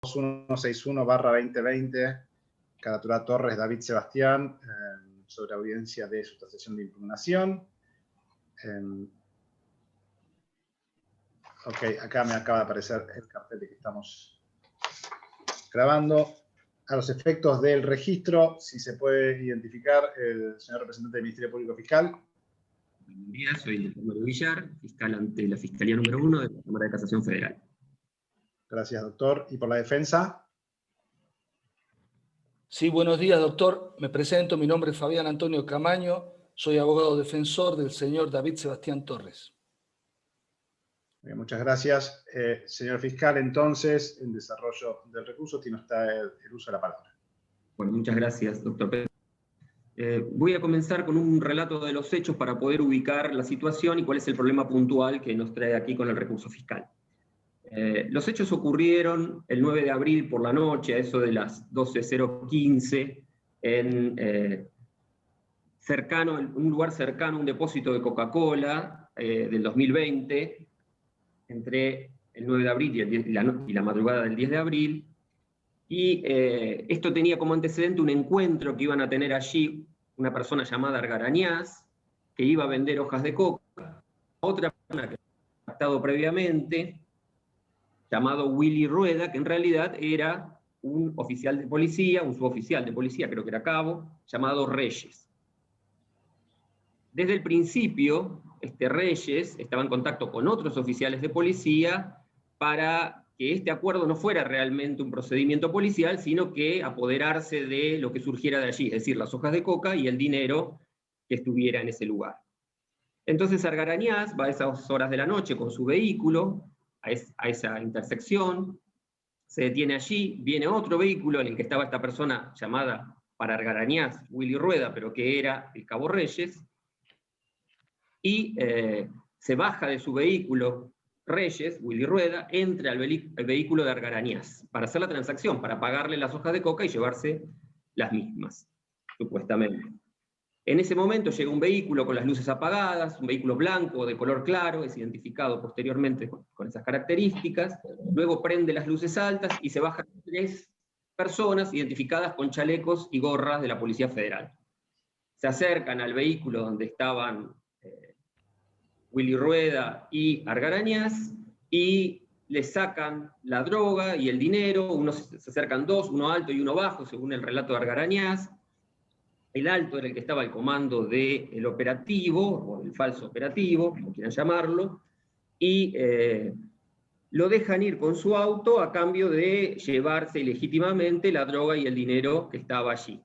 2161/2020, Caratura Torres, David Sebastián, sobre audiencia de sustanciación de impugnación. Ok, acá me acaba de aparecer el cartel de que estamos grabando. A los efectos del registro, si se puede identificar, el señor representante del Ministerio Público Fiscal. Buenos días, soy el doctor Mario Villar, fiscal ante la Fiscalía número 1 de la Cámara de Casación Federal. Gracias, doctor. ¿Y por la defensa? Sí, buenos días, doctor. Me presento, mi nombre es Fabián Antonio Camaño, soy abogado defensor del señor David Sebastián Torres. Bien, muchas gracias. Señor fiscal, entonces, en desarrollo del recurso, tiene usted el uso de la palabra. Bueno, muchas gracias, doctor Pedro. Voy a comenzar con un relato de los hechos para poder ubicar la situación y cuál es el problema puntual que nos trae aquí con el recurso fiscal. Los hechos ocurrieron el 9 de abril por la noche, a eso de las 12:015, en un lugar cercano a un depósito de Coca-Cola del 2020, entre el 9 de abril y la madrugada del 10 de abril, y esto tenía como antecedente un encuentro que iban a tener allí una persona llamada Argarañaz, que iba a vender hojas de coca, otra persona que había contactado previamente, llamado Willy Rueda, que en realidad era un oficial de policía, un suboficial de policía, creo que era cabo, llamado Reyes. Desde el principio, este Reyes estaba en contacto con otros oficiales de policía para que este acuerdo no fuera realmente un procedimiento policial, sino que apoderarse de lo que surgiera de allí, es decir, las hojas de coca y el dinero que estuviera en ese lugar. Entonces Argarañaz va a esas horas de la noche con su vehículo a esa intersección, se detiene allí, viene otro vehículo en el que estaba esta persona llamada para Argarañaz Willy Rueda, pero que era el cabo Reyes, y se baja de su vehículo Reyes, Willy Rueda, entra al vehículo de Argarañaz para hacer la transacción, para pagarle las hojas de coca y llevarse las mismas, supuestamente. En ese momento llega un vehículo con las luces apagadas, un vehículo blanco de color claro, es identificado posteriormente con esas características, luego prende las luces altas y se bajan 3 personas identificadas con chalecos y gorras de la Policía Federal. Se acercan al vehículo donde estaban Willy Rueda y Argarañaz, y le sacan la droga y el dinero. Se acercan 2, uno alto y uno bajo, según el relato de Argarañaz. El alto era el que estaba al comando del operativo, o del falso operativo, como quieran llamarlo, y lo dejan ir con su auto a cambio de llevarse ilegítimamente la droga y el dinero que estaba allí.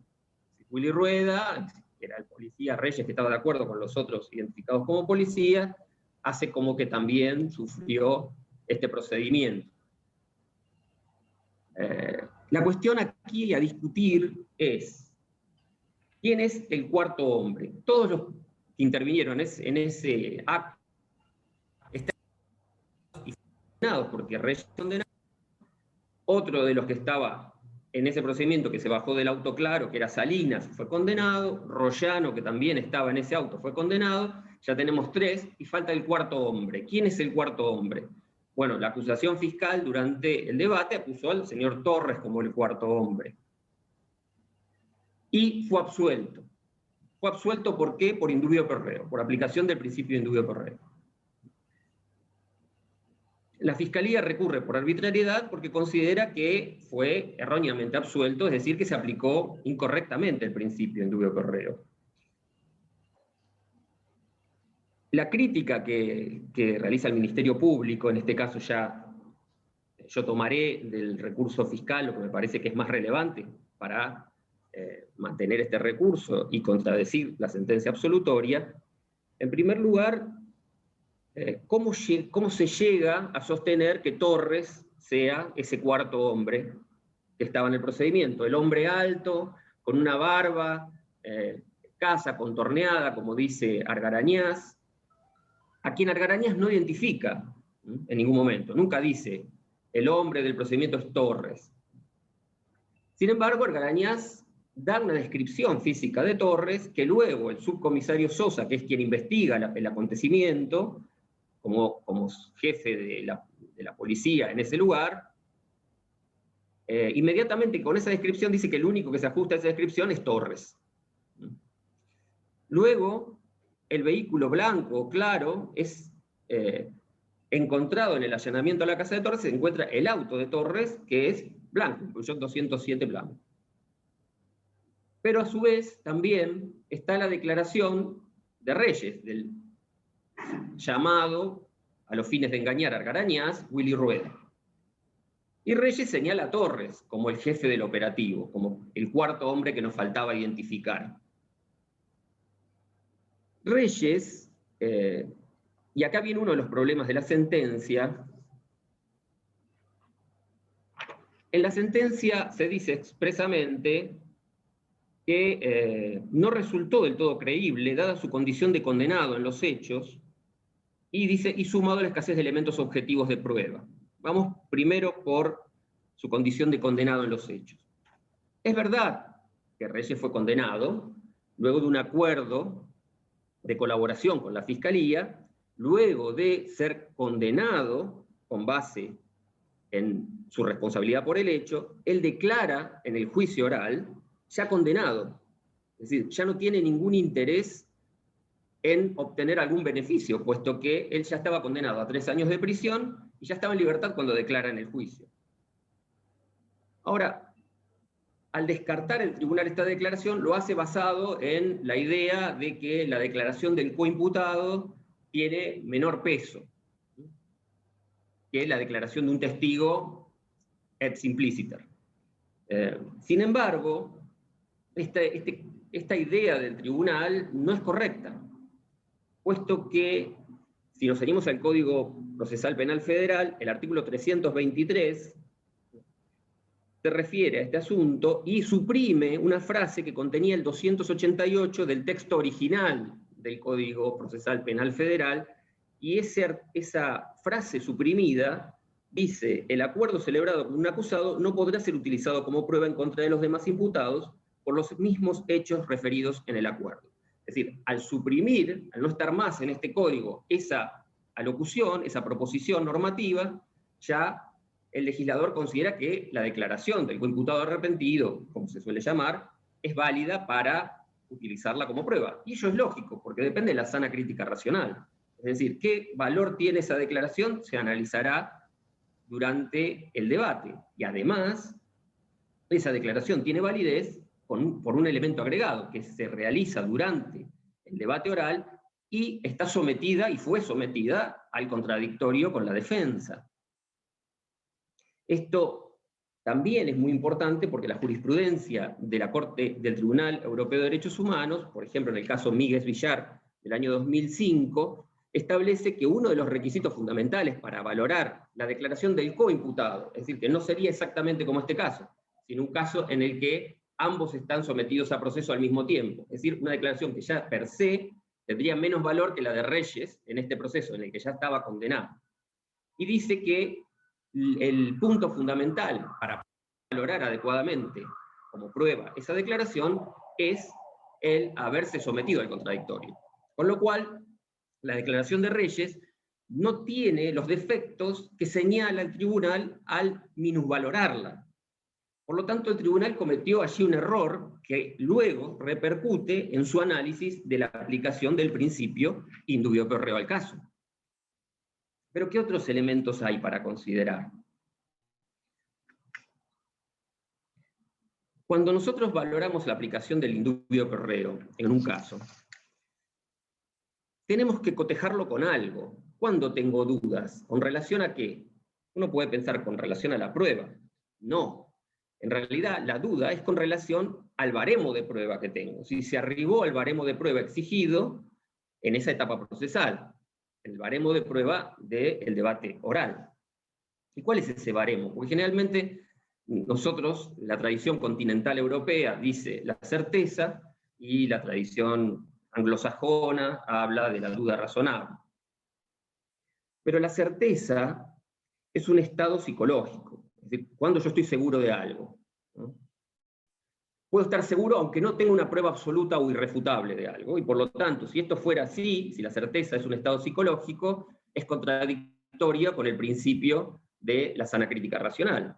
Willy Rueda, que era el policía Reyes, que estaba de acuerdo con los otros identificados como policía, hace como que también sufrió este procedimiento. La cuestión aquí a discutir es, ¿quién es el cuarto hombre? Todos los que intervinieron en ese acto están condenados porque Reyes condenado. Otro de los que estaba en ese procedimiento, que se bajó del auto claro, que era Salinas, fue condenado. Royano, que también estaba en ese auto, fue condenado. Ya tenemos 3 y falta el cuarto hombre. ¿Quién es el cuarto hombre? Bueno, la acusación fiscal durante el debate acusó al señor Torres como el cuarto hombre. Y fue absuelto. Fue absuelto ¿por qué? Por indubio pro reo, por aplicación del principio de indubio pro reo. La Fiscalía recurre por arbitrariedad porque considera que fue erróneamente absuelto, es decir, que se aplicó incorrectamente el principio de indubio pro reo. La crítica que realiza el Ministerio Público, en este caso ya yo tomaré del recurso fiscal lo que me parece que es más relevante para mantener este recurso y contradecir la sentencia absolutoria. En primer lugar, ¿cómo se llega a sostener que Torres sea ese cuarto hombre que estaba en el procedimiento? El hombre alto, con una barba, casa contorneada, como dice Argarañaz, a quien Argarañaz no identifica en ningún momento, nunca dice, el hombre del procedimiento es Torres. Sin embargo, Argarañaz da una descripción física de Torres que luego el subcomisario Sosa, que es quien investiga el acontecimiento, como jefe de la policía en ese lugar, inmediatamente con esa descripción dice que el único que se ajusta a esa descripción es Torres. Luego, el vehículo blanco claro es encontrado en el allanamiento a la casa de Torres, se encuentra el auto de Torres, que es blanco, un Peugeot 207 blanco. Pero a su vez también está la declaración de Reyes, del llamado, a los fines de engañar a Argarañaz, Willy Rueda. Y Reyes señala a Torres como el jefe del operativo, como el cuarto hombre que nos faltaba identificar. Reyes, y acá viene uno de los problemas de la sentencia. En la sentencia se dice expresamente que no resultó del todo creíble, dada su condición de condenado en los hechos, y dice, y sumado a la escasez de elementos objetivos de prueba. Vamos primero por su condición de condenado en los hechos. Es verdad que Reyes fue condenado, luego de un acuerdo de colaboración con la Fiscalía, luego de ser condenado con base en su responsabilidad por el hecho, él declara en el juicio oral ya condenado. Es decir, ya no tiene ningún interés en obtener algún beneficio, puesto que él ya estaba condenado a 3 años de prisión y ya estaba en libertad cuando declara en el juicio. Ahora, al descartar el tribunal esta declaración, lo hace basado en la idea de que la declaración del coimputado tiene menor peso que la declaración de un testigo et simpliciter. Sin embargo, esta idea del tribunal no es correcta, puesto que, si nos seguimos al Código Procesal Penal Federal, el artículo 323 se refiere a este asunto y suprime una frase que contenía el 288 del texto original del Código Procesal Penal Federal, y esa frase suprimida dice: el acuerdo celebrado con un acusado no podrá ser utilizado como prueba en contra de los demás imputados por los mismos hechos referidos en el acuerdo. Es decir, al suprimir, al no estar más en este código esa alocución, esa proposición normativa, ya el legislador considera que la declaración del coimputado arrepentido, como se suele llamar, es válida para utilizarla como prueba. Y ello es lógico, porque depende de la sana crítica racional. Es decir, qué valor tiene esa declaración se analizará durante el debate. Y además, esa declaración tiene validez por un elemento agregado, que se realiza durante el debate oral y está sometida, y fue sometida, al contradictorio con la defensa. Esto también es muy importante porque la jurisprudencia de la Corte del Tribunal Europeo de Derechos Humanos, por ejemplo en el caso Míguez Villar del año 2005, establece que uno de los requisitos fundamentales para valorar la declaración del coimputado, es decir, que no sería exactamente como este caso, sino un caso en el que ambos están sometidos a proceso al mismo tiempo, es decir, una declaración que ya per se tendría menos valor que la de Reyes en este proceso en el que ya estaba condenado. Y dice que el punto fundamental para valorar adecuadamente como prueba esa declaración es el haberse sometido al contradictorio. Con lo cual, la declaración de Reyes no tiene los defectos que señala el tribunal al minusvalorarla. Por lo tanto, el tribunal cometió allí un error que luego repercute en su análisis de la aplicación del principio indubio pro reo al caso. Pero ¿qué otros elementos hay para considerar? Cuando nosotros valoramos la aplicación del indubio pro reo en un caso, tenemos que cotejarlo con algo. ¿Cuándo tengo dudas? ¿Con relación a qué? Uno puede pensar con relación a la prueba. No. En realidad, la duda es con relación al baremo de prueba que tengo. Si se arribó al baremo de prueba exigido en esa etapa procesal, el baremo de prueba del debate oral. ¿Y cuál es ese baremo? Porque generalmente nosotros, la tradición continental europea dice la certeza, y la tradición anglosajona habla de la duda razonable. Pero la certeza es un estado psicológico, es decir, cuando yo estoy seguro de algo, ¿no? Puedo estar seguro aunque no tenga una prueba absoluta o irrefutable de algo, y por lo tanto, si esto fuera así, si la certeza es un estado psicológico, es contradictoria con el principio de la sana crítica racional.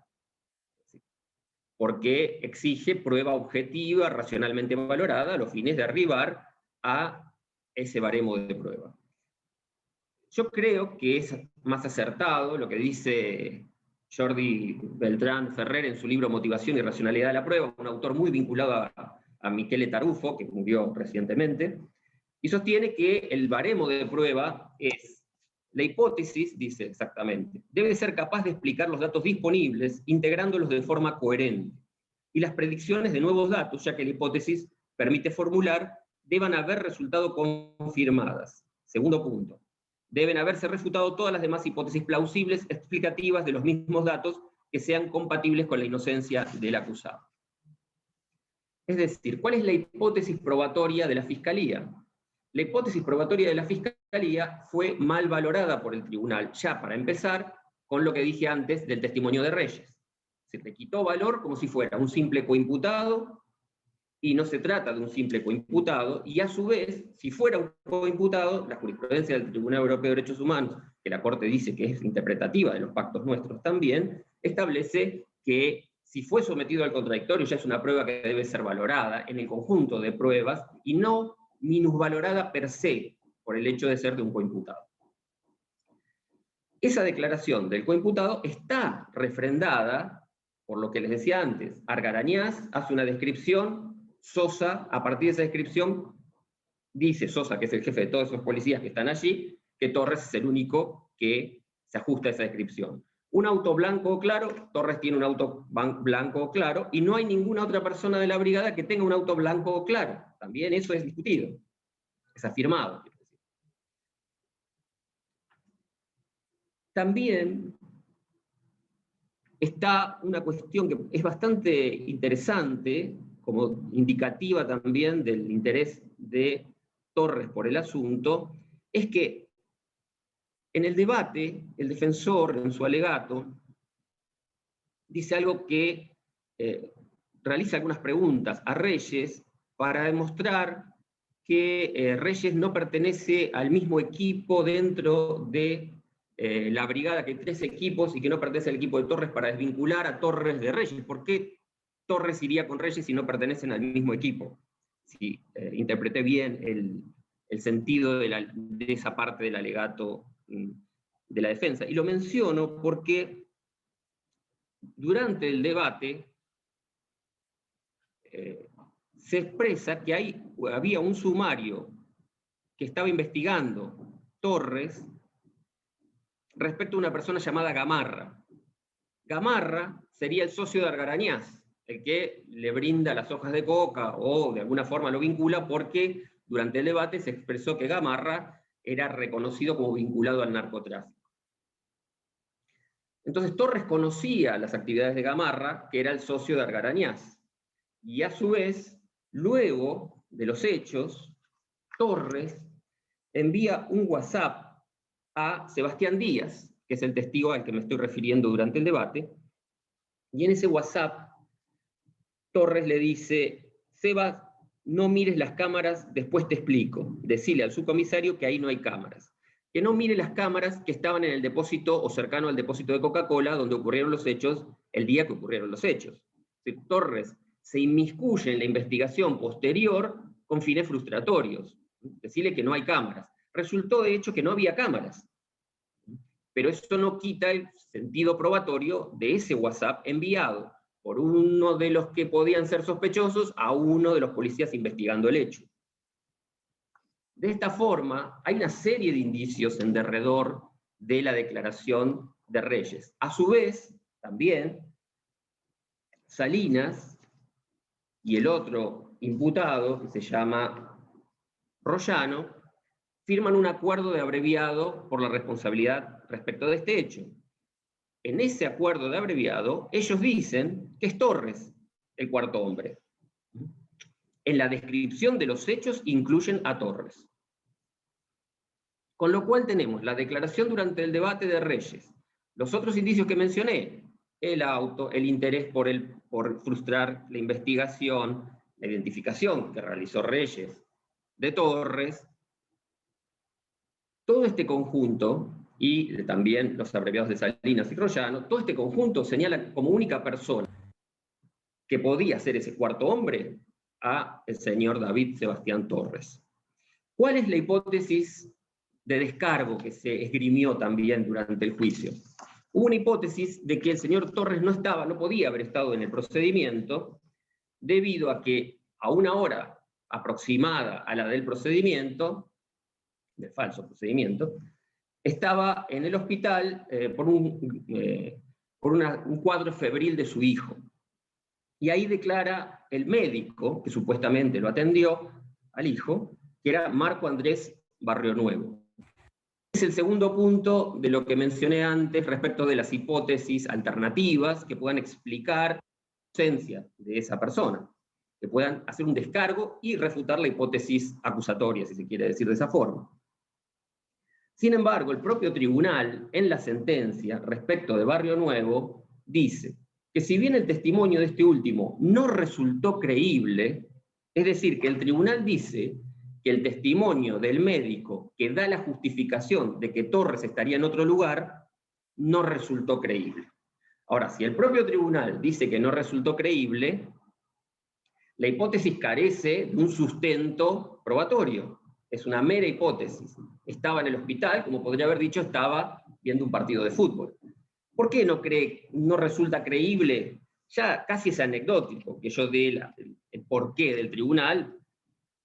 porque exige prueba objetiva, racionalmente valorada, a los fines de arribar a ese baremo de prueba. Yo creo que es más acertado lo que dice Jordi Beltrán Ferrer en su libro Motivación y Racionalidad de la Prueba, un autor muy vinculado a Michele Tarufo, que murió recientemente, y sostiene que el baremo de prueba es: la hipótesis, dice exactamente, debe ser capaz de explicar los datos disponibles, integrándolos de forma coherente, y las predicciones de nuevos datos, ya que la hipótesis permite formular, deban haber resultado confirmadas. Segundo punto: deben haberse refutado todas las demás hipótesis plausibles explicativas de los mismos datos que sean compatibles con la inocencia del acusado. Es decir, ¿cuál es la hipótesis probatoria de la Fiscalía? La hipótesis probatoria de la Fiscalía fue mal valorada por el tribunal, ya para empezar, con lo que dije antes del testimonio de Reyes. Se le quitó valor como si fuera un simple coimputado, y no se trata de un simple coimputado, y a su vez, si fuera un coimputado, la jurisprudencia del Tribunal Europeo de Derechos Humanos, que la Corte dice que es interpretativa de los pactos nuestros también, establece que si fue sometido al contradictorio ya es una prueba que debe ser valorada en el conjunto de pruebas y no minusvalorada per se por el hecho de ser de un coimputado. Esa declaración del coimputado está refrendada por lo que les decía antes. Argarañaz hace una descripción, Sosa, a partir de esa descripción, dice Sosa, que es el jefe de todos esos policías que están allí, que Torres es el único que se ajusta a esa descripción. Un auto blanco o claro, Torres tiene un auto blanco o claro, y no hay ninguna otra persona de la brigada que tenga un auto blanco o claro. También eso es discutido, es afirmado. También está una cuestión que es bastante interesante, como indicativa también del interés de Torres por el asunto, es que en el debate, el defensor, en su alegato, dice algo que realiza algunas preguntas a Reyes para demostrar que Reyes no pertenece al mismo equipo dentro de la brigada, que hay 3 equipos y que no pertenece al equipo de Torres, para desvincular a Torres de Reyes. ¿Por qué Torres iría con Reyes si no pertenecen al mismo equipo? Si interpreté bien el sentido de esa parte del alegato de la defensa. Y lo menciono porque durante el debate se expresa que había un sumario que estaba investigando Torres respecto a una persona llamada Gamarra. Gamarra sería el socio de Argarañaz, el que le brinda las hojas de coca o de alguna forma lo vincula, porque durante el debate se expresó que Gamarra era reconocido como vinculado al narcotráfico. Entonces Torres conocía las actividades de Gamarra, que era el socio de Argarañaz, y a su vez, luego de los hechos, Torres envía un WhatsApp a Sebastián Díaz, que es el testigo al que me estoy refiriendo durante el debate, y en ese WhatsApp Torres le dice: Sebas, no mires las cámaras, después te explico. Decile al subcomisario que ahí no hay cámaras. Que no mire las cámaras que estaban en el depósito o cercano al depósito de Coca-Cola donde ocurrieron los hechos, el día que ocurrieron los hechos. Torres se inmiscuye en la investigación posterior con fines frustratorios. Decirle que no hay cámaras. Resultó de hecho que no había cámaras. Pero eso no quita el sentido probatorio de ese WhatsApp enviado por uno de los que podían ser sospechosos a uno de los policías investigando el hecho. De esta forma, hay una serie de indicios en derredor de la declaración de Reyes. A su vez, también, Salinas y el otro imputado, que se llama Royano, firman un acuerdo de abreviado por la responsabilidad respecto de este hecho. En ese acuerdo de abreviado, ellos dicen que es Torres el cuarto hombre. En la descripción de los hechos incluyen a Torres. Con lo cual tenemos la declaración durante el debate de Reyes, los otros indicios que mencioné, el auto, el interés por frustrar la investigación, la identificación que realizó Reyes de Torres, todo este conjunto, y también los abreviados de Salinas y Royano, todo este conjunto señala como única persona que podía ser ese cuarto hombre a el señor David Sebastián Torres. ¿Cuál es la hipótesis de descargo que se esgrimió también durante el juicio? Hubo una hipótesis de que el señor Torres no podía haber estado en el procedimiento, debido a que a una hora aproximada a la del procedimiento, del falso procedimiento, estaba en el hospital por un cuadro febril de su hijo. Y ahí declara el médico, que supuestamente lo atendió al hijo, que era Marco Andrés Barrionuevo. Es el segundo punto de lo que mencioné antes respecto de las hipótesis alternativas que puedan explicar la ausencia de esa persona, que puedan hacer un descargo y refutar la hipótesis acusatoria, si se quiere decir de esa forma. Sin embargo, el propio tribunal, en la sentencia respecto de Barrionuevo, dice que si bien el testimonio de este último no resultó creíble, es decir, que el tribunal dice que el testimonio del médico que da la justificación de que Torres estaría en otro lugar, no resultó creíble. Ahora, si el propio tribunal dice que no resultó creíble, la hipótesis carece de un sustento probatorio. Es una mera hipótesis. Estaba en el hospital, como podría haber dicho, estaba viendo un partido de fútbol. ¿Por qué no resulta creíble? Ya casi es anecdótico que yo dé el porqué del tribunal,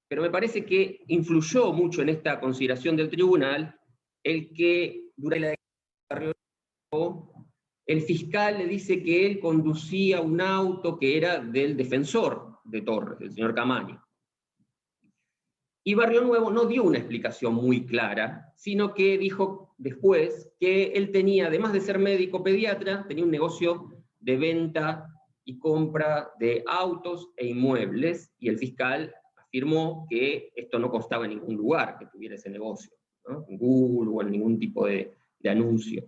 pero me parece que influyó mucho en esta consideración del tribunal el que durante la declaración el fiscal le dice que él conducía un auto que era del defensor de Torres, del señor Camaño. Y Barrionuevo no dio una explicación muy clara, sino que dijo después que él tenía, además de ser médico pediatra, tenía un negocio de venta y compra de autos e inmuebles, y el fiscal afirmó que esto no constaba en ningún lugar que tuviera ese negocio, ¿no? En Google o en ningún tipo de anuncio.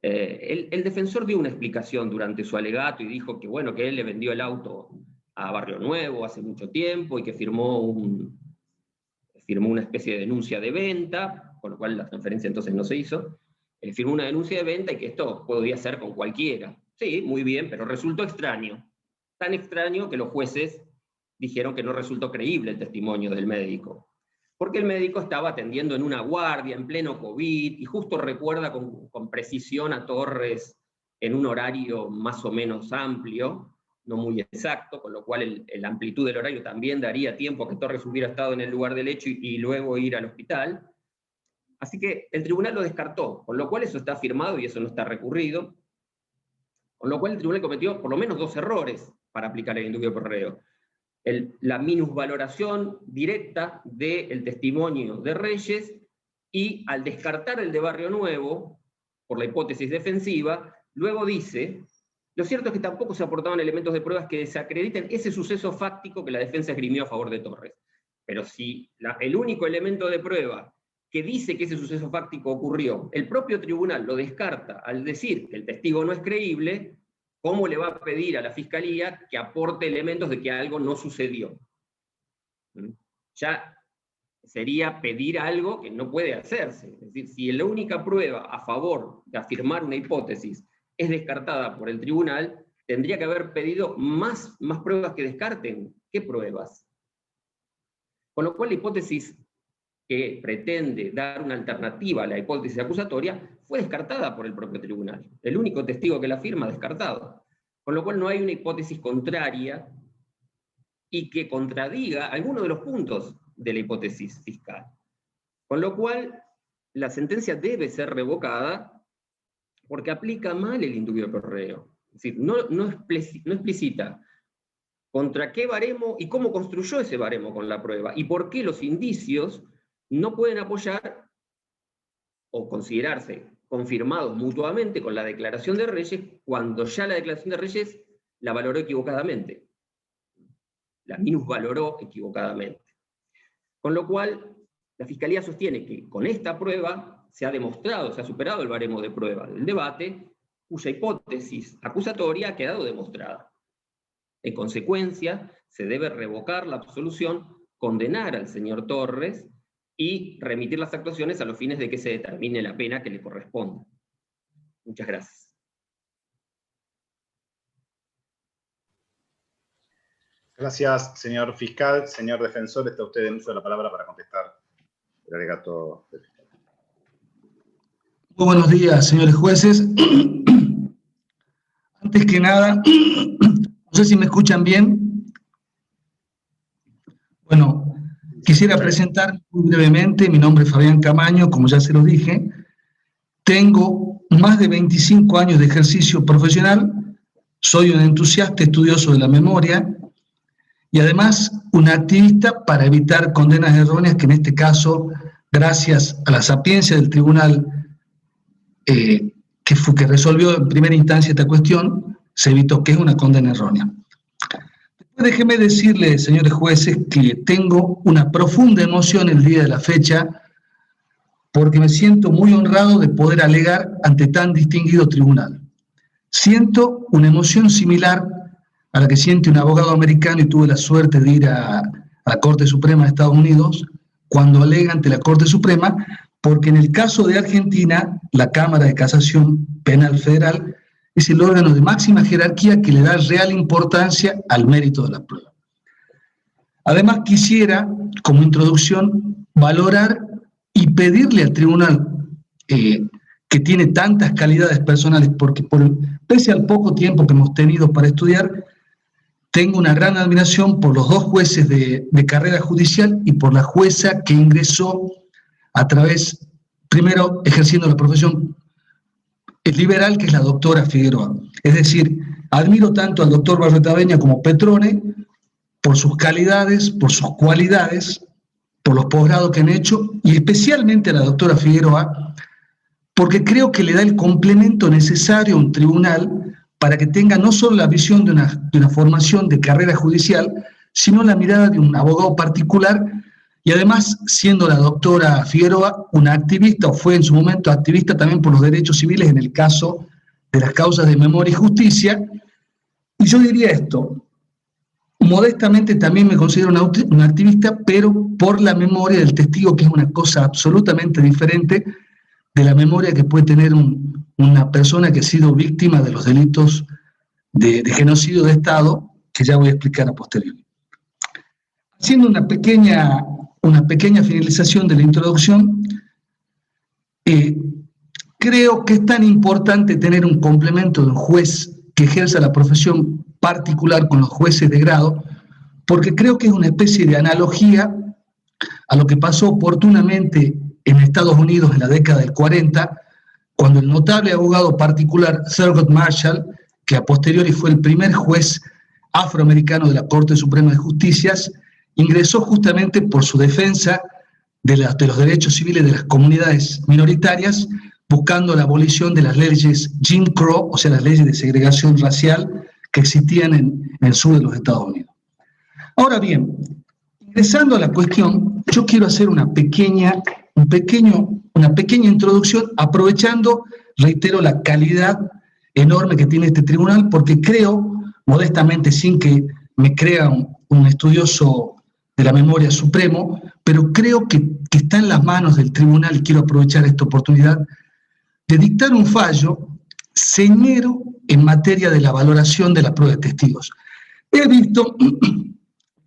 El defensor dio una explicación durante su alegato y dijo que, bueno, que él le vendió el auto a Barrionuevo hace mucho tiempo y que firmó una especie de denuncia de venta, con lo cual la transferencia entonces no se hizo. Firmó una denuncia de venta y que esto podía ser con cualquiera. Sí, muy bien, pero resultó extraño. Tan extraño que los jueces dijeron que no resultó creíble el testimonio del médico. Porque el médico estaba atendiendo en una guardia, en pleno COVID, y justo recuerda con precisión a Torres en un horario más o menos amplio, no muy exacto, con lo cual la amplitud del horario también daría tiempo a que Torres hubiera estado en el lugar del hecho y luego ir al hospital. Así que el tribunal lo descartó, con lo cual eso está firmado y eso no está recurrido, con lo cual el tribunal cometió por lo menos 2 errores para aplicar el indubio pro reo. La minusvaloración directa del testimonio de Reyes, y al descartar el de Barrionuevo, por la hipótesis defensiva, luego dice: lo cierto es que tampoco se aportaban elementos de pruebas que desacrediten ese suceso fáctico que la defensa esgrimió a favor de Torres. Pero si el único elemento de prueba que dice que ese suceso fáctico ocurrió, el propio tribunal lo descarta al decir que el testigo no es creíble, ¿cómo le va a pedir a la Fiscalía que aporte elementos de que algo no sucedió? Ya sería pedir algo que no puede hacerse. Es decir, si la única prueba a favor de afirmar una hipótesis es descartada por el tribunal, tendría que haber pedido más pruebas que descarten. ¿Qué pruebas? Con lo cual la hipótesis que pretende dar una alternativa a la hipótesis acusatoria fue descartada por el propio tribunal. El único testigo que la afirma, descartado. Con lo cual no hay una hipótesis contraria y que contradiga alguno de los puntos de la hipótesis fiscal. Con lo cual la sentencia debe ser revocada porque aplica mal el indubio pro reo. Es decir, no explicita contra qué baremo y cómo construyó ese baremo con la prueba, y por qué los indicios no pueden apoyar o considerarse confirmados mutuamente con la declaración de Reyes, cuando ya la declaración de Reyes la valoró equivocadamente. La minusvaloró equivocadamente. Con lo cual, la Fiscalía sostiene que con esta prueba se ha demostrado, se ha superado el baremo de prueba del debate, cuya hipótesis acusatoria ha quedado demostrada. En consecuencia, se debe revocar la absolución, condenar al señor Torres y remitir las actuaciones a los fines de que se determine la pena que le corresponda. Muchas gracias. Gracias, señor fiscal. Señor defensor, está usted en uso de la palabra para contestar el alegato del fiscal. Muy buenos días, señores jueces. Antes que nada, no sé si me escuchan bien. Bueno, quisiera presentar muy brevemente. Mi nombre es Fabián Camaño, como ya se lo dije. Tengo más de 25 años de ejercicio profesional. Soy un entusiasta estudioso de la memoria y además un activista para evitar condenas erróneas, que en este caso, gracias a la sapiencia del tribunal que resolvió en primera instancia esta cuestión, se evitó, que es una condena errónea. Después déjenme decirles, señores jueces, que tengo una profunda emoción el día de la fecha, porque me siento muy honrado de poder alegar ante tan distinguido tribunal. Siento una emoción similar a la que siente un abogado americano, y tuve la suerte de ir a la Corte Suprema de Estados Unidos cuando alega ante la Corte Suprema, porque en el caso de Argentina, la Cámara de Casación Penal Federal es el órgano de máxima jerarquía que le da real importancia al mérito de la prueba. Además, quisiera, como introducción, valorar y pedirle al tribunal, que tiene tantas calidades personales, porque pese al poco tiempo que hemos tenido para estudiar, tengo una gran admiración por los dos jueces de carrera judicial y por la jueza que ingresó a través, primero ejerciendo la profesión liberal, que es la doctora Figueroa. Es decir, admiro tanto al doctor Barretaveña como Petrone por sus calidades, por sus cualidades, por los posgrados que han hecho, y especialmente a la doctora Figueroa, porque creo que le da el complemento necesario a un tribunal para que tenga no solo la visión de una formación de carrera judicial, sino la mirada de un abogado particular. Y además, siendo la doctora Figueroa una activista, o fue en su momento activista también por los derechos civiles en el caso de las causas de memoria y justicia. Y yo diría esto, modestamente también me considero una activista, pero por la memoria del testigo, que es una cosa absolutamente diferente de la memoria que puede tener una persona que ha sido víctima de los delitos de genocidio de Estado, que ya voy a explicar a posteriori. Haciendo una pequeña finalización de la introducción, creo que es tan importante tener un complemento de un juez que ejerza la profesión particular con los jueces de grado, porque creo que es una especie de analogía a lo que pasó oportunamente en Estados Unidos en la década del 40, cuando el notable abogado particular Thurgood Marshall, que a posteriori fue el primer juez afroamericano de la Corte Suprema de Justicia, ingresó justamente por su defensa de los derechos civiles de las comunidades minoritarias, buscando la abolición de las leyes Jim Crow, o sea, las leyes de segregación racial que existían en el sur de los Estados Unidos. Ahora bien, ingresando a la cuestión, yo quiero hacer una pequeña introducción, aprovechando, reitero, la calidad enorme que tiene este tribunal, porque creo, modestamente, sin que me crea un estudioso de la memoria supremo, pero creo que está en las manos del tribunal, y quiero aprovechar esta oportunidad de dictar un fallo señero en materia de la valoración de la prueba de testigos. He visto un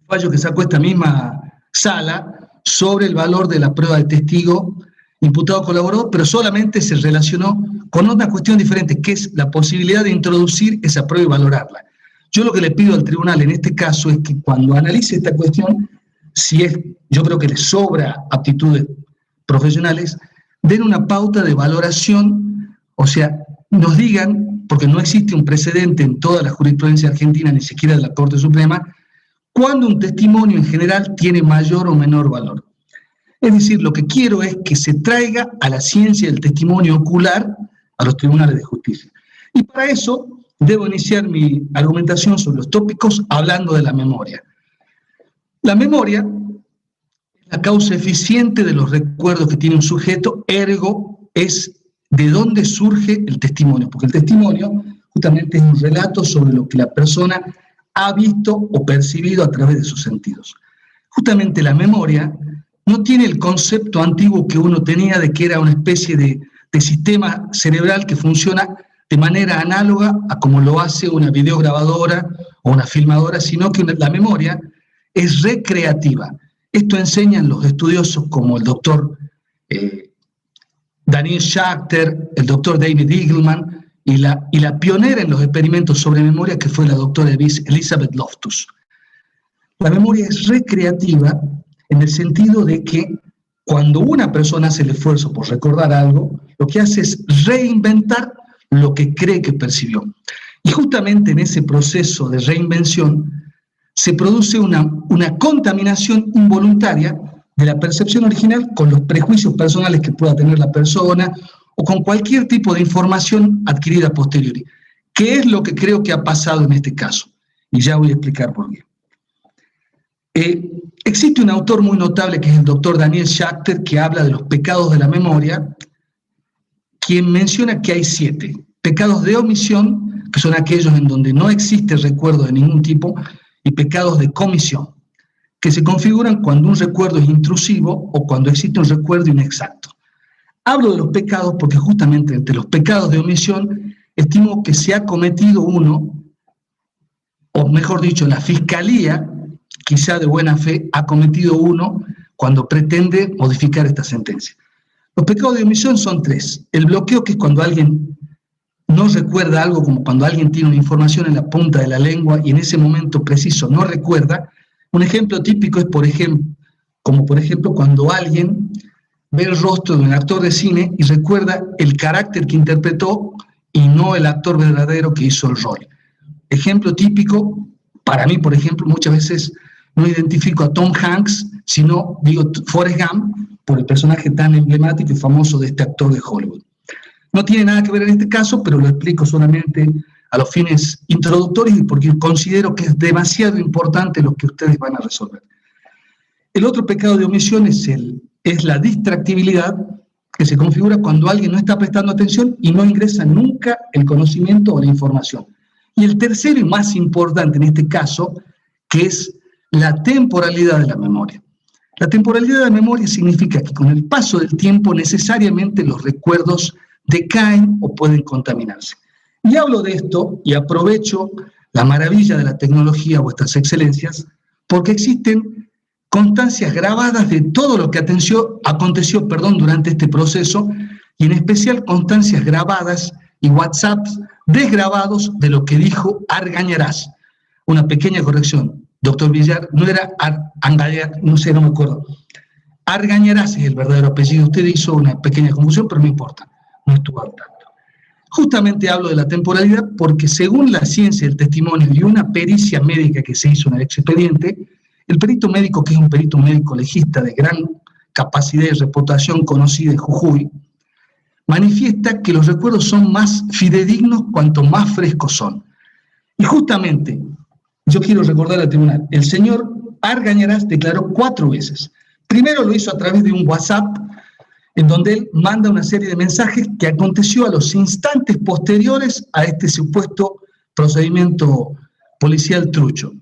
fallo que sacó esta misma sala sobre el valor de la prueba de testigo imputado colaborador, pero solamente se relacionó con una cuestión diferente, que es la posibilidad de introducir esa prueba y valorarla. Yo lo que le pido al tribunal en este caso es que cuando analice esta cuestión, yo creo que le sobra aptitudes profesionales, den una pauta de valoración, o sea, nos digan, porque no existe un precedente en toda la jurisprudencia argentina, ni siquiera de la Corte Suprema, cuando un testimonio en general tiene mayor o menor valor. Es decir, lo que quiero es que se traiga a la ciencia del testimonio ocular a los tribunales de justicia. Y para eso debo iniciar mi argumentación sobre los tópicos hablando de la memoria. La memoria es la causa eficiente de los recuerdos que tiene un sujeto, ergo es de dónde surge el testimonio, porque el testimonio justamente es un relato sobre lo que la persona ha visto o percibido a través de sus sentidos. Justamente la memoria no tiene el concepto antiguo que uno tenía de que era una especie de sistema cerebral que funciona de manera análoga a como lo hace una videograbadora o una filmadora, sino que la memoria es recreativa. Esto enseñan los estudiosos como el doctor Daniel Schachter, el doctor David Eagleman, y la pionera en los experimentos sobre memoria, que fue la doctora Elizabeth Loftus. La memoria es recreativa en el sentido de que cuando una persona hace el esfuerzo por recordar algo, lo que hace es reinventar lo que cree que percibió. Y justamente en ese proceso de reinvención se produce una contaminación involuntaria de la percepción original con los prejuicios personales que pueda tener la persona o con cualquier tipo de información adquirida a posteriori. ¿Qué es lo que creo que ha pasado en este caso? Y ya voy a explicar por qué. Existe un autor muy notable que es el doctor Daniel Schachter, que habla de los pecados de la memoria, quien menciona que hay 7 pecados de omisión, que son aquellos en donde no existe recuerdo de ningún tipo, y pecados de comisión, que se configuran cuando un recuerdo es intrusivo o cuando existe un recuerdo inexacto. Hablo de los pecados porque justamente entre los pecados de omisión estimo que se ha cometido uno, o mejor dicho, la Fiscalía, quizá de buena fe, ha cometido uno cuando pretende modificar esta sentencia. Los pecados de omisión son 3. El bloqueo, que es cuando alguien no recuerda algo, como cuando alguien tiene una información en la punta de la lengua y en ese momento preciso no recuerda. Un ejemplo típico es, por ejemplo, cuando alguien ve el rostro de un actor de cine y recuerda el carácter que interpretó y no el actor verdadero que hizo el rol. Ejemplo típico, para mí, por ejemplo, muchas veces no identifico a Tom Hanks, sino digo Forrest Gump, por el personaje tan emblemático y famoso de este actor de Hollywood. No tiene nada que ver en este caso, pero lo explico solamente a los fines introductorios y porque considero que es demasiado importante lo que ustedes van a resolver. El otro pecado de omisión es la distractibilidad, que se configura cuando alguien no está prestando atención y no ingresa nunca el conocimiento o la información. Y el tercero y más importante en este caso, que es la temporalidad de la memoria. La temporalidad de la memoria significa que con el paso del tiempo necesariamente los recuerdos decaen o pueden contaminarse. Y hablo de esto y aprovecho la maravilla de la tecnología, vuestras excelencias, porque existen constancias grabadas de todo lo que aconteció durante este proceso, y en especial constancias grabadas y WhatsApps desgrabados de lo que dijo Argañarás. Una pequeña corrección, doctor Villar, no era no me acuerdo. Argañarás es el verdadero apellido. Usted hizo una pequeña confusión, pero no importa, no estuvo al tanto. Justamente hablo de la temporalidad porque según la ciencia del testimonio y una pericia médica que se hizo en el expediente, el perito médico, que es un perito médico legista de gran capacidad y reputación conocida en Jujuy, manifiesta que los recuerdos son más fidedignos cuanto más frescos son. Y justamente, yo quiero recordar al tribunal, el señor Argañarás declaró 4 veces. Primero lo hizo a través de un WhatsApp, en donde él manda una serie de mensajes que aconteció a los instantes posteriores a este supuesto procedimiento policial trucho,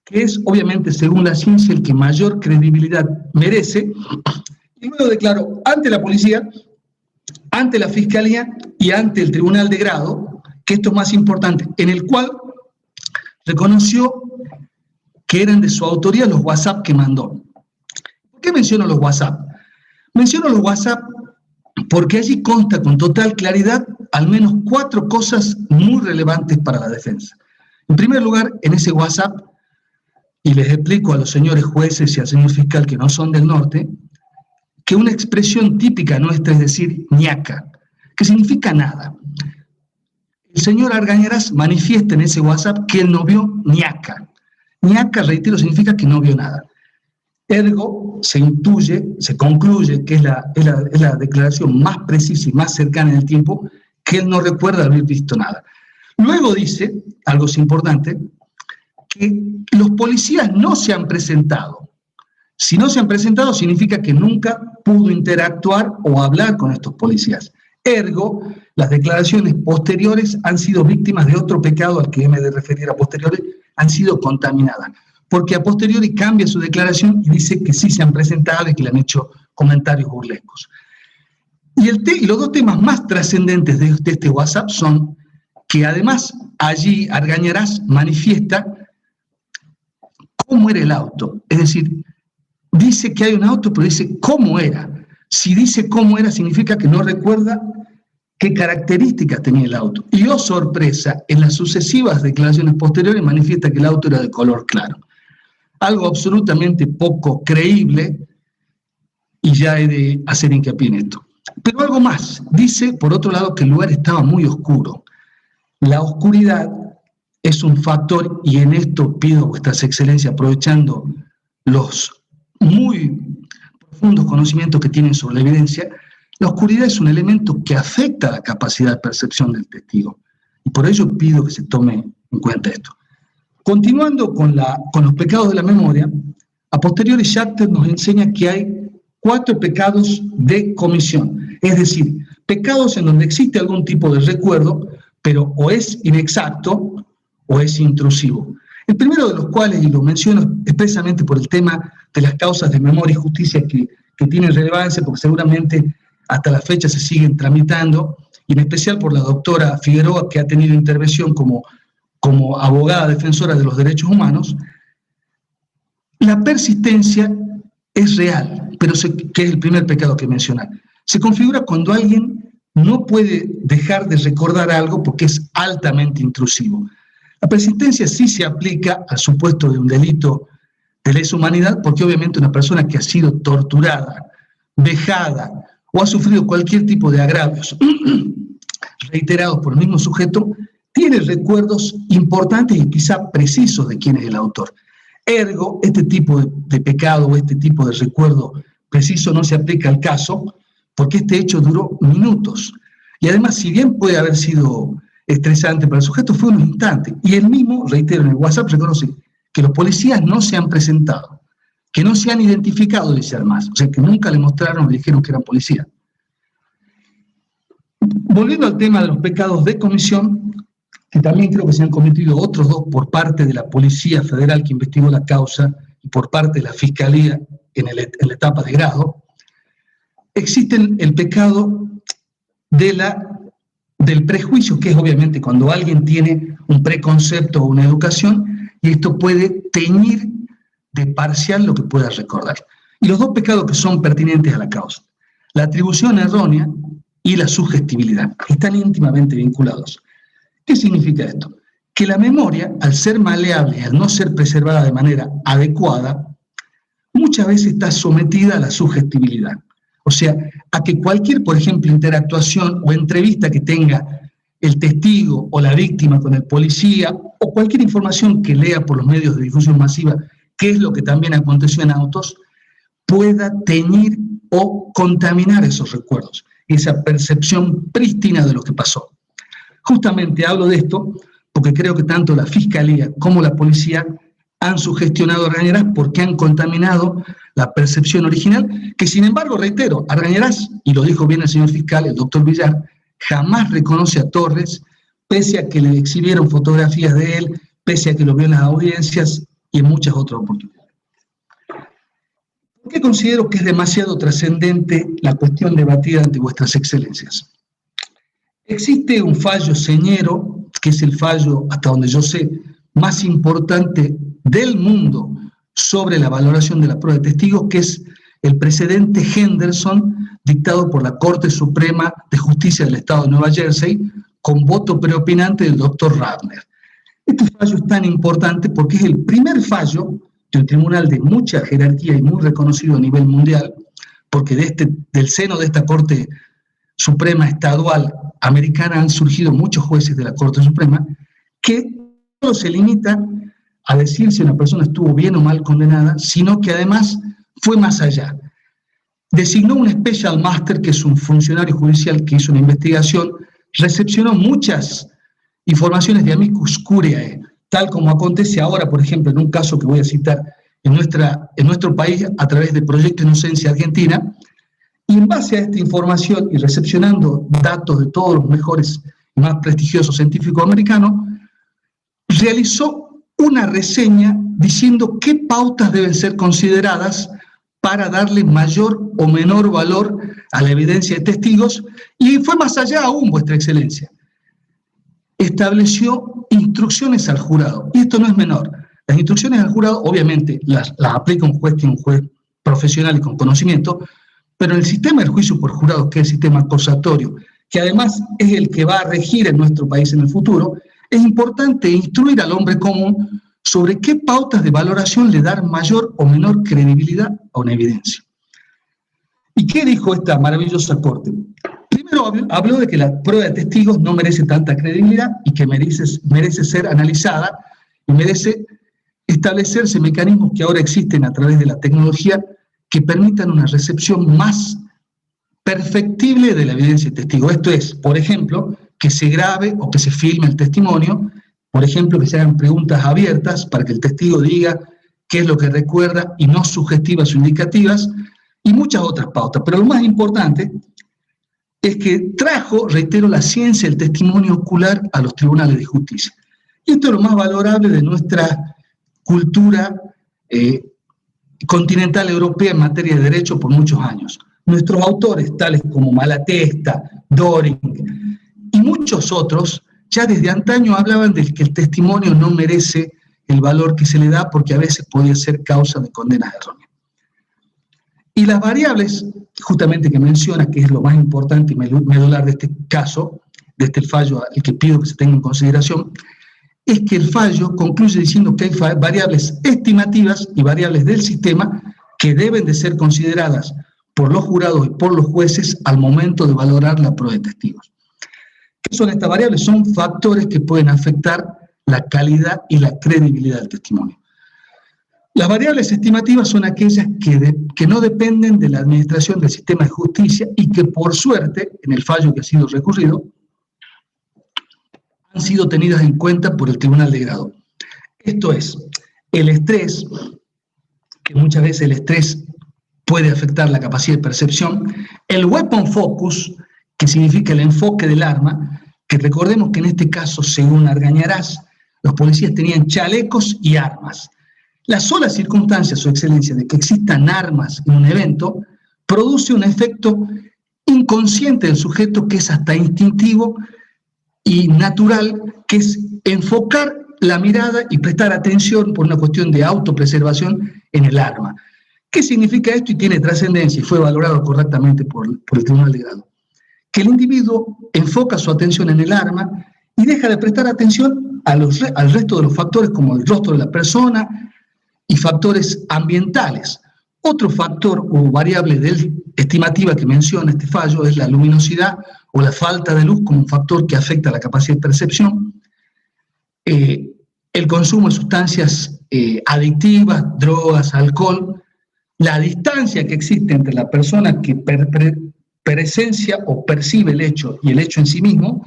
que es obviamente, según la ciencia, el que mayor credibilidad merece, y luego declaró ante la policía, ante la fiscalía y ante el tribunal de grado, que esto es más importante, en el cual reconoció que eran de su autoría los WhatsApp que mandó. ¿Por qué menciono los WhatsApp? Menciono los WhatsApp porque allí consta con total claridad al menos 4 cosas muy relevantes para la defensa. En primer lugar, en ese WhatsApp, y les explico a los señores jueces y al señor fiscal que no son del norte, que una expresión típica nuestra es decir ñaca, que significa nada. El señor Argañarás manifiesta en ese WhatsApp que él no vio ñaca. Ñaca, reitero, significa que no vio nada. Ergo, se intuye, se concluye que es la declaración más precisa y más cercana en el tiempo, que él no recuerda haber visto nada. Luego dice, algo importante, que los policías no se han presentado. Si no se han presentado, significa que nunca pudo interactuar o hablar con estos policías. Ergo, las declaraciones posteriores han sido víctimas de otro pecado al que me de referir a posteriores, han sido contaminadas. Porque a posteriori cambia su declaración y dice que sí se han presentado y que le han hecho comentarios burlescos. Y los 2 temas más trascendentes de este WhatsApp son que además allí Argañarás manifiesta cómo era el auto. Es decir, dice que hay un auto, pero dice cómo era. Si dice cómo era, significa que no recuerda qué características tenía el auto. Y, oh sorpresa, en las sucesivas declaraciones posteriores manifiesta que el auto era de color claro. Algo absolutamente poco creíble, y ya he de hacer hincapié en esto. Pero algo más, dice, por otro lado, que el lugar estaba muy oscuro. La oscuridad es un factor, y en esto pido a vuestras excelencias, aprovechando los muy profundos conocimientos que tienen sobre la evidencia, la oscuridad es un elemento que afecta la capacidad de percepción del testigo. Y por ello pido que se tome en cuenta esto. Continuando con los pecados de la memoria, a posteriori Schachter nos enseña que hay 4 pecados de comisión, es decir, pecados en donde existe algún tipo de recuerdo, pero o es inexacto o es intrusivo. El primero de los cuales, y lo menciono expresamente por el tema de las causas de memoria y justicia que tienen relevancia, porque seguramente hasta la fecha se siguen tramitando, y en especial por la doctora Figueroa, que ha tenido intervención como abogada defensora de los derechos humanos. La persistencia es real, pero que es el primer pecado que mencionar. Se configura cuando alguien no puede dejar de recordar algo porque es altamente intrusivo. La persistencia sí se aplica al supuesto de un delito de lesa humanidad, porque obviamente una persona que ha sido torturada, vejada o ha sufrido cualquier tipo de agravios reiterados por el mismo sujeto, tiene recuerdos importantes y quizá precisos de quién es el autor. Ergo, este tipo de pecado o este tipo de recuerdo preciso no se aplica al caso, porque este hecho duró minutos. Y además, si bien puede haber sido estresante para el sujeto, fue unos instantes. Y él mismo, reitero, en el WhatsApp reconoce que los policías no se han presentado, que no se han identificado, dice además, o sea, que nunca le mostraron o le dijeron que eran policías. Volviendo al tema de los pecados de comisión, que también creo que se han cometido otros 2 por parte de la Policía Federal que investigó la causa y por parte de la Fiscalía en la etapa de grado, existe el pecado del prejuicio, que es obviamente cuando alguien tiene un preconcepto o una educación, y esto puede teñir de parcial lo que pueda recordar. Y los 2 pecados que son pertinentes a la causa, la atribución errónea y la sugestibilidad, están íntimamente vinculados. ¿Qué significa esto? Que la memoria, al ser maleable y al no ser preservada de manera adecuada, muchas veces está sometida a la sugestibilidad. O sea, a que cualquier, por ejemplo, interactuación o entrevista que tenga el testigo o la víctima con el policía, o cualquier información que lea por los medios de difusión masiva, que es lo que también aconteció en Autos, pueda teñir o contaminar esos recuerdos, esa percepción prístina de lo que pasó. Justamente hablo de esto porque creo que tanto la Fiscalía como la Policía han sugestionado a Argañarás porque han contaminado la percepción original, que sin embargo, reitero, Argañarás, y lo dijo bien el señor fiscal, el doctor Villar, jamás reconoce a Torres, pese a que le exhibieron fotografías de él, pese a que lo vio en las audiencias y en muchas otras oportunidades. ¿Por qué considero que es demasiado trascendente la cuestión debatida ante vuestras excelencias? Existe un fallo señero, que es el fallo, hasta donde yo sé, más importante del mundo sobre la valoración de la prueba de testigos, que es el precedente Henderson, dictado por la Corte Suprema de Justicia del Estado de Nueva Jersey, con voto preopinante del doctor Radner. Este fallo es tan importante porque es el primer fallo de un tribunal de mucha jerarquía y muy reconocido a nivel mundial, porque del seno de esta Corte Suprema Estadual americana han surgido muchos jueces de la Corte Suprema que no se limita a decir si una persona estuvo bien o mal condenada, sino que además fue más allá. Designó un special master, que es un funcionario judicial que hizo una investigación, recepcionó muchas informaciones de amicus curiae, tal como acontece ahora, por ejemplo, en un caso que voy a citar en nuestro país a través de Proyecto Inocencia Argentina, y en base a esta información y recepcionando datos de todos los mejores y más prestigiosos científicos americanos, realizó una reseña diciendo qué pautas deben ser consideradas para darle mayor o menor valor a la evidencia de testigos, y fue más allá aún, vuestra excelencia. estableció instrucciones al jurado. Y esto no es menor. Las instrucciones al jurado, obviamente, las aplica un juez profesional y con conocimiento, pero en el sistema del juicio por jurados, que es el sistema acusatorio, que además es el que va a regir en nuestro país en el futuro, es importante instruir al hombre común sobre qué pautas de valoración le dar mayor o menor credibilidad a una evidencia. ¿Y qué dijo esta maravillosa corte? Primero habló de que la prueba de testigos no merece tanta credibilidad y que merece ser analizada y merece establecerse mecanismos que ahora existen a través de la tecnología que permitan una recepción más perfectible de la evidencia de testigo. Esto es, por ejemplo, que se grabe o que se filme el testimonio, por ejemplo, que se hagan preguntas abiertas para que el testigo diga qué es lo que recuerda y no sugestivas o indicativas, y muchas otras pautas. Pero lo más importante es que trajo, reitero, la ciencia del testimonio ocular a los tribunales de justicia. Y esto es lo más valorable de nuestra cultura continental europea en materia de derecho por muchos años. Nuestros autores, tales como Malatesta, Doring y muchos otros, ya desde antaño hablaban de que el testimonio no merece el valor que se le da porque a veces podía ser causa de condenas erróneas. Y las variables, justamente que menciona, que es lo más importante y medular de este caso, de este fallo, el que pido que se tenga en consideración, es que el fallo concluye diciendo que hay variables estimativas y variables del sistema que deben de ser consideradas por los jurados y por los jueces al momento de valorar la prueba de testigos. ¿Qué son estas variables? Son factores que pueden afectar la calidad y la credibilidad del testimonio. Las variables estimativas son aquellas que no dependen de la administración del sistema de justicia y que, por suerte, en el fallo que ha sido recurrido, han sido tenidas en cuenta por el Tribunal de Grado. Esto es, el estrés, que muchas veces el estrés puede afectar la capacidad de percepción, el weapon focus, que significa el enfoque del arma, que recordemos que en este caso, según Argañarás, los policías tenían chalecos y armas. La sola circunstancia, su excelencia, de que existan armas en un evento, produce un efecto inconsciente del sujeto que es hasta instintivo y natural, que es enfocar la mirada y prestar atención por una cuestión de autopreservación en el arma. ¿Qué significa esto? Y tiene trascendencia y fue valorado correctamente por el Tribunal de Grado. Que el individuo enfoca su atención en el arma y deja de prestar atención al resto de los factores como el rostro de la persona y factores ambientales. Otro factor o variable estimativa que menciona este fallo es la luminosidad o la falta de luz como un factor que afecta la capacidad de percepción, el consumo de sustancias adictivas, drogas, alcohol, la distancia que existe entre la persona que presencia o percibe el hecho y el hecho en sí mismo,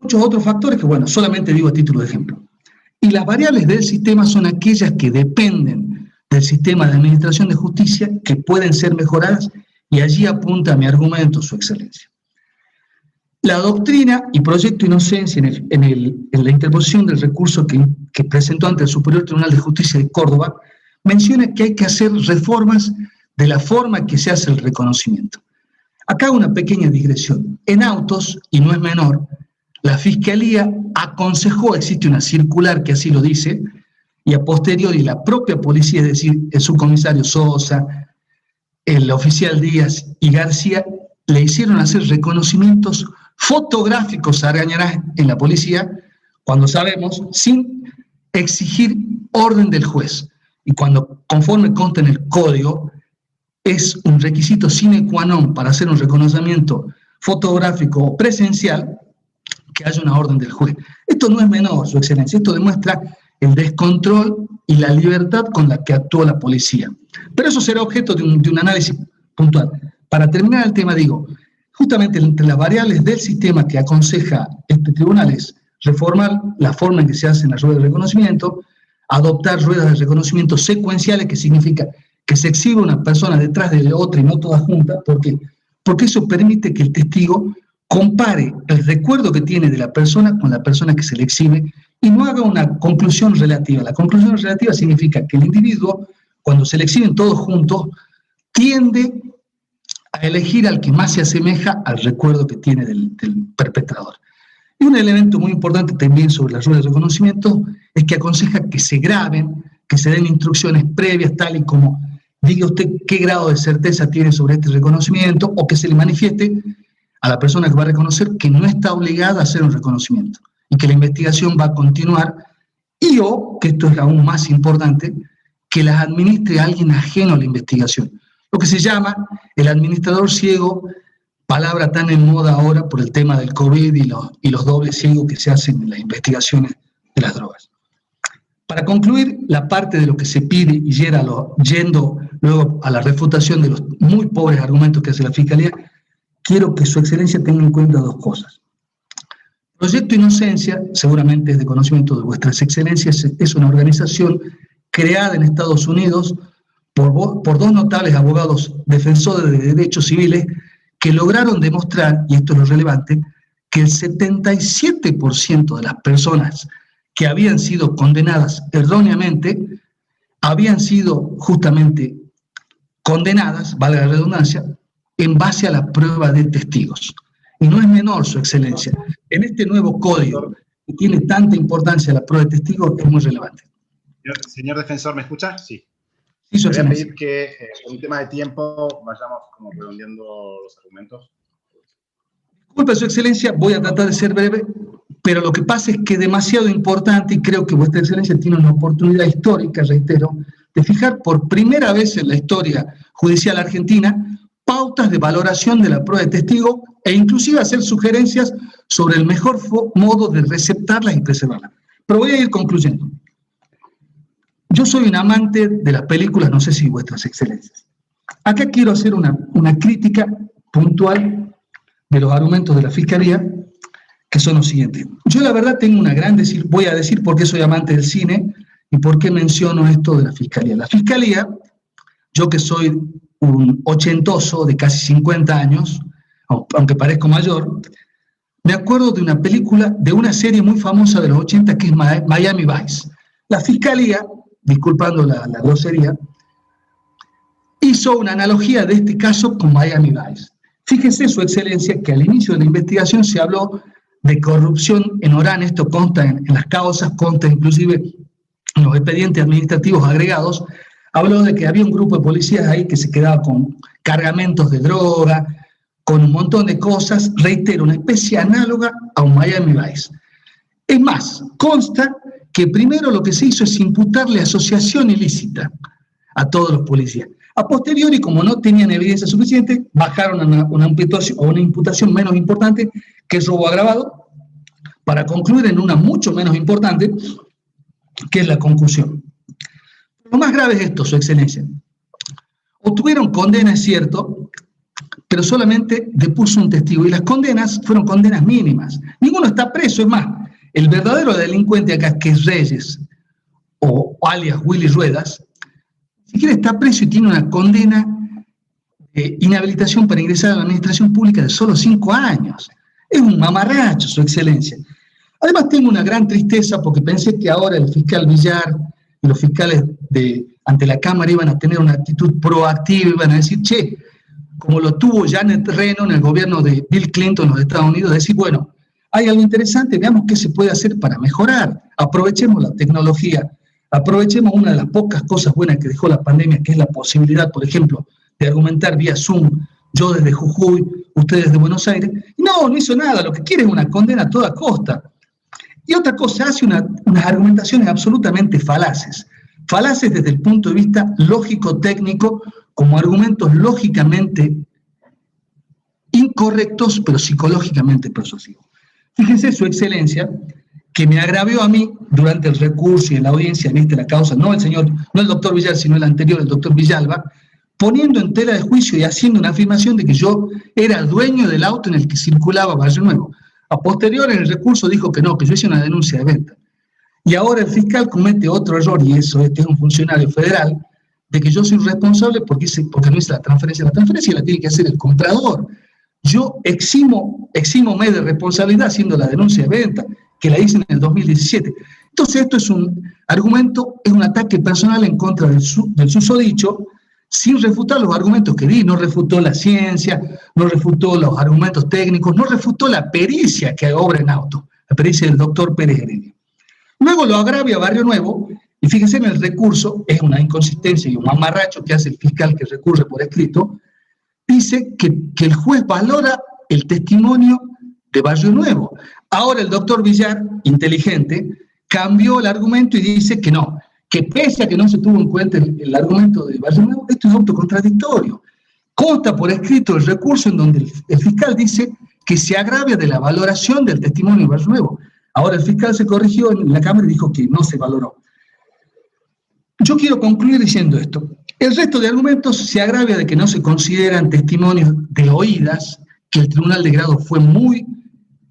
muchos otros factores que, bueno, solamente digo a título de ejemplo. Y las variables del sistema son aquellas que dependen del sistema de administración de justicia que pueden ser mejoradas y allí apunta mi argumento, su excelencia. La doctrina y proyecto Inocencia en la interposición del recurso que presentó ante el Superior Tribunal de Justicia de Córdoba menciona que hay que hacer reformas de la forma en que se hace el reconocimiento. Acá una pequeña digresión. En autos, y no es menor, la Fiscalía aconsejó, existe una circular que así lo dice, y a posteriori la propia policía, es decir, el subcomisario Sosa, el oficial Díaz y García, le hicieron hacer reconocimientos fotográficos a Argañarás en la policía, cuando sabemos, sin exigir orden del juez. Y cuando, conforme consta en el código, es un requisito sine qua non para hacer un reconocimiento fotográfico o presencial, que haya una orden del juez. Esto no es menor, su excelencia, esto demuestra el descontrol y la libertad con la que actuó la policía. Pero eso será objeto de un análisis puntual. Para terminar el tema, digo, justamente entre las variables del sistema que aconseja este tribunal es reformar la forma en que se hacen las ruedas de reconocimiento, adoptar ruedas de reconocimiento secuenciales, que significa que se exhiba una persona detrás de otra y no todas juntas. ¿Por qué? Porque eso permite que el testigo compare el recuerdo que tiene de la persona con la persona que se le exhibe y no haga una conclusión relativa. La conclusión relativa significa que el individuo, cuando se le exhiben todos juntos, tiende a elegir al que más se asemeja al recuerdo que tiene del perpetrador. Y un elemento muy importante también sobre las ruedas de reconocimiento es que aconseja que se graben, que se den instrucciones previas, tal y como diga usted qué grado de certeza tiene sobre este reconocimiento, o que se le manifieste a la persona que va a reconocer que no está obligada a hacer un reconocimiento y que la investigación va a continuar, y o, que esto es aún más importante, que las administre alguien ajeno a la investigación. Lo que se llama el administrador ciego, palabra tan en moda ahora por el tema del COVID y los dobles ciegos que se hacen en las investigaciones de las drogas. Para concluir la parte de lo que se pide y yendo luego a la refutación de los muy pobres argumentos que hace la Fiscalía, quiero que Su Excelencia tenga en cuenta dos cosas. Proyecto Inocencia, seguramente es de conocimiento de vuestras excelencias, es una organización creada en Estados Unidos por dos notables abogados defensores de derechos civiles que lograron demostrar, y esto es lo relevante, que el 77% de las personas que habían sido condenadas erróneamente habían sido justamente condenadas, valga la redundancia, en base a la prueba de testigos. Y no es menor, Su Excelencia. En este nuevo código, que tiene tanta importancia la prueba de testigos, es muy relevante. Señor defensor, ¿me escucha? Sí. Sí, Su Voy a Excelencia. pedir que, por un tema de tiempo, vayamos como redondeando los argumentos. Disculpe, Su Excelencia, voy a tratar de ser breve, pero lo que pasa es que es demasiado importante, y creo que Vuestra Excelencia tiene una oportunidad histórica, reitero, de fijar por primera vez en la historia judicial argentina pautas de valoración de la prueba de testigo e inclusive hacer sugerencias sobre el mejor modo de receptarlas y preservarlas. Pero voy a ir concluyendo. Yo soy un amante de las películas, no sé si Vuestras Excelencias. Acá quiero hacer una crítica puntual de los argumentos de la Fiscalía, que son los siguientes. Yo la verdad tengo una gran voy a decir por qué soy amante del cine y por qué menciono esto de la Fiscalía. La Fiscalía, yo que soy un ochentoso de casi 50 años, aunque parezco mayor, me acuerdo de una película, de una serie muy famosa de los 80 que es Miami Vice. La Fiscalía, disculpando la grosería, hizo una analogía de este caso con Miami Vice. Fíjese, Su Excelencia, que al inicio de la investigación se habló de corrupción en Orán. Esto consta en las causas, consta inclusive en los expedientes administrativos agregados. Habló de que había un grupo de policías ahí que se quedaba con cargamentos de droga, con un montón de cosas, reitero, una especie análoga a un Miami Vice. Es más, consta que primero lo que se hizo es imputarle asociación ilícita a todos los policías. A posteriori, como no tenían evidencia suficiente, bajaron a una imputación menos importante, que es robo agravado, para concluir en una mucho menos importante, que es la concusión. Lo más grave es esto, Su Excelencia. Obtuvieron condena, es cierto, pero solamente depuso un testigo, y las condenas fueron condenas mínimas. Ninguno está preso, es más, el verdadero delincuente acá, que es Reyes, o alias Willy Ruedas, ni siquiera está preso y tiene una condena de inhabilitación para ingresar a la administración pública de solo 5 años. Es un mamarracho, Su Excelencia. Además, tengo una gran tristeza porque pensé que ahora el fiscal Villar y los fiscales ante la Cámara iban a tener una actitud proactiva, iban a decir, che, como lo tuvo Janet Reno en el gobierno de Bill Clinton en los Estados Unidos, decir, bueno, hay algo interesante, veamos qué se puede hacer para mejorar, aprovechemos la tecnología, aprovechemos una de las pocas cosas buenas que dejó la pandemia, que es la posibilidad, por ejemplo, de argumentar vía Zoom, yo desde Jujuy, ustedes desde Buenos Aires. No hizo nada, lo que quiere es una condena a toda costa. Y otra cosa, hace unas argumentaciones absolutamente falaces desde el punto de vista lógico-técnico, como argumentos lógicamente incorrectos, pero psicológicamente persuasivos. Fíjense, Su Excelencia, que me agravió a mí durante el recurso y en la audiencia en la causa, no el doctor Villar, sino el anterior, el doctor Villalba, poniendo en tela de juicio y haciendo una afirmación de que yo era el dueño del auto en el que circulaba Barrio Nuevo. A posterior, en el recurso dijo que no, que yo hice una denuncia de venta. Y ahora el fiscal comete otro error, y eso es que es un funcionario federal, de que yo soy responsable porque no hice la transferencia. La transferencia la tiene que hacer el comprador. Yo exímome de responsabilidad haciendo la denuncia de venta, que la hice en el 2017. Entonces esto es un argumento, es un ataque personal en contra del susodicho, sin refutar los argumentos que di, no refutó la ciencia, no refutó los argumentos técnicos, no refutó la pericia que obra en auto, la pericia del doctor Pérez Heredia. Luego lo agravia Barrio Nuevo, y fíjense en el recurso, es una inconsistencia y un mamarracho que hace el fiscal que recurre por escrito, dice que el juez valora el testimonio de Barrio Nuevo. Ahora el doctor Villar, inteligente, cambió el argumento y dice que no, que pese a que no se tuvo en cuenta el argumento de Barrio Nuevo, esto es autocontradictorio. Consta por escrito el recurso en donde el fiscal dice que se agravia de la valoración del testimonio de Barrio Nuevo. Ahora el fiscal se corrigió en la Cámara y dijo que no se valoró. Yo quiero concluir diciendo esto. El resto de argumentos se agravia de que no se consideran testimonios de oídas, que el Tribunal de Grado fue muy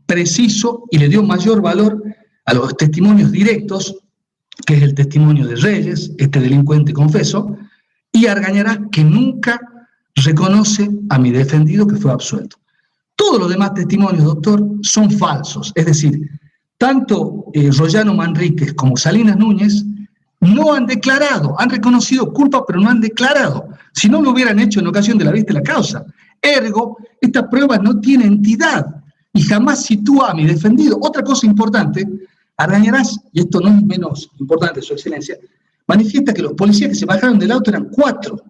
preciso y le dio mayor valor a los testimonios directos, que es el testimonio de Reyes, este delincuente confeso, y Argañarás, que nunca reconoce a mi defendido que fue absuelto. Todos los demás testimonios, doctor, son falsos. Es decir, tanto Royano Manríquez como Salinas Núñez no han declarado, han reconocido culpa, pero no han declarado. Si no lo hubieran hecho en ocasión de la vista de la causa. Ergo, esta prueba no tiene entidad y jamás sitúa a mi defendido. Otra cosa importante, Argañarás, y esto no es menos importante, Su Excelencia, manifiesta que los policías que se bajaron del auto eran 4.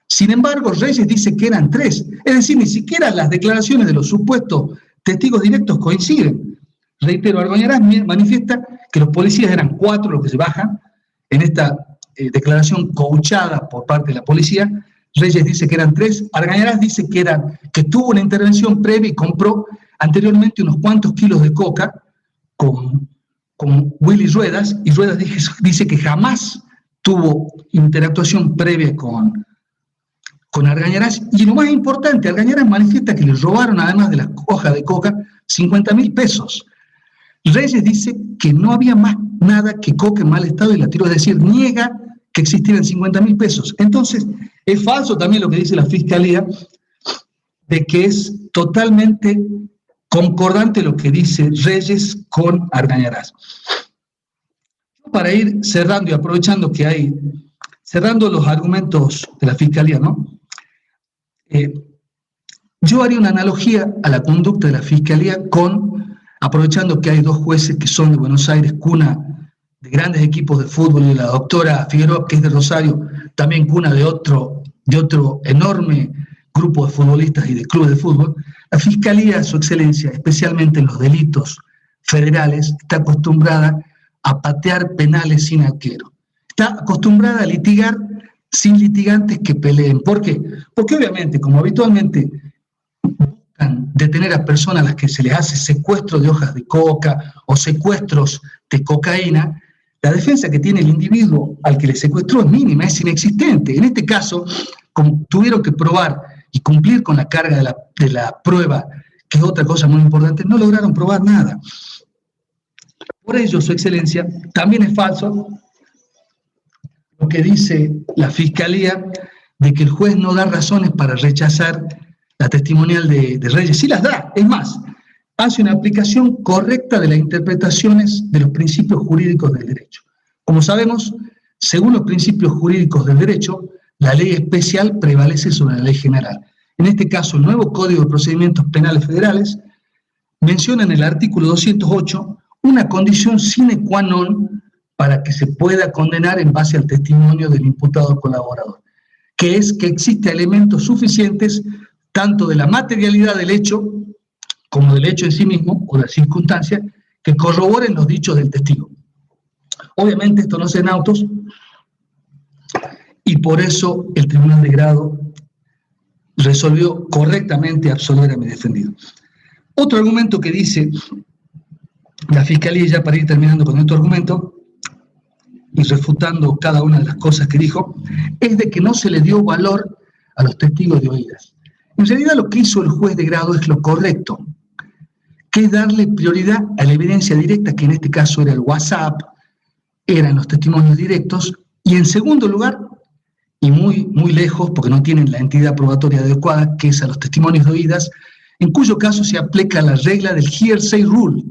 Sin embargo, Reyes dice que eran 3. Es decir, ni siquiera las declaraciones de los supuestos testigos directos coinciden. Reitero, Argañarás manifiesta que los policías eran 4 los que se bajan en esta declaración coachada por parte de la policía. Reyes dice que eran 3. Argañarás dice que tuvo una intervención previa y compró anteriormente unos cuantos kilos de coca con Willy Ruedas, y Ruedas dice que jamás tuvo interactuación previa con Argañarás. Y lo más importante, Argañarás manifiesta que le robaron, además de las hojas de coca, 50.000 pesos. Reyes dice que no había más nada que coca en mal estado y la tiró, es decir, niega que existieran 50.000 pesos. Entonces, es falso también lo que dice la Fiscalía, de que es totalmente concordante lo que dice Reyes con Argañarás. Para ir cerrando y aprovechando que cerrando los argumentos de la Fiscalía, ¿no? Yo haría una analogía a la conducta de la Fiscalía aprovechando que hay 2 jueces que son de Buenos Aires, cuna de grandes equipos de fútbol, y la doctora Figueroa, que es de Rosario, también cuna de otro enorme grupo de futbolistas y de clubes de fútbol. La Fiscalía, Su Excelencia, especialmente en los delitos federales, está acostumbrada a patear penales sin arquero. Está acostumbrada a litigar sin litigantes que peleen. ¿Por qué? Porque obviamente, como habitualmente buscan detener a personas a las que se les hace secuestro de hojas de coca o secuestros de cocaína, la defensa que tiene el individuo al que le secuestró es mínima, es inexistente. En este caso, como tuvieron que probar y cumplir con la carga de la prueba, que es otra cosa muy importante, no lograron probar nada. Por ello, Su Excelencia, también es falso lo que dice la Fiscalía de que el juez no da razones para rechazar la testimonial de Reyes. Sí las da, es más, hace una aplicación correcta de las interpretaciones de los principios jurídicos del derecho. Como sabemos, según los principios jurídicos del derecho, la ley especial prevalece sobre la ley general. En este caso, el nuevo Código de Procedimientos Penales Federales menciona en el artículo 208 una condición sine qua non para que se pueda condenar en base al testimonio del imputado colaborador, que es que existe elementos suficientes tanto de la materialidad del hecho como del hecho en sí mismo o de la circunstancia que corroboren los dichos del testigo. Obviamente esto no se en autos y por eso el Tribunal de Grado resolvió correctamente absolver a mi defendido. Otro argumento que dice la Fiscalía, ya para ir terminando con este argumento y refutando cada una de las cosas que dijo, es de que no se le dio valor a los testigos de oídas. En realidad lo que hizo el juez de grado es lo correcto, que es darle prioridad a la evidencia directa, que en este caso era el WhatsApp, eran los testimonios directos, y en segundo lugar, y muy lejos, porque no tienen la entidad probatoria adecuada, que es a los testimonios de oídas, en cuyo caso se aplica la regla del hearsay rule,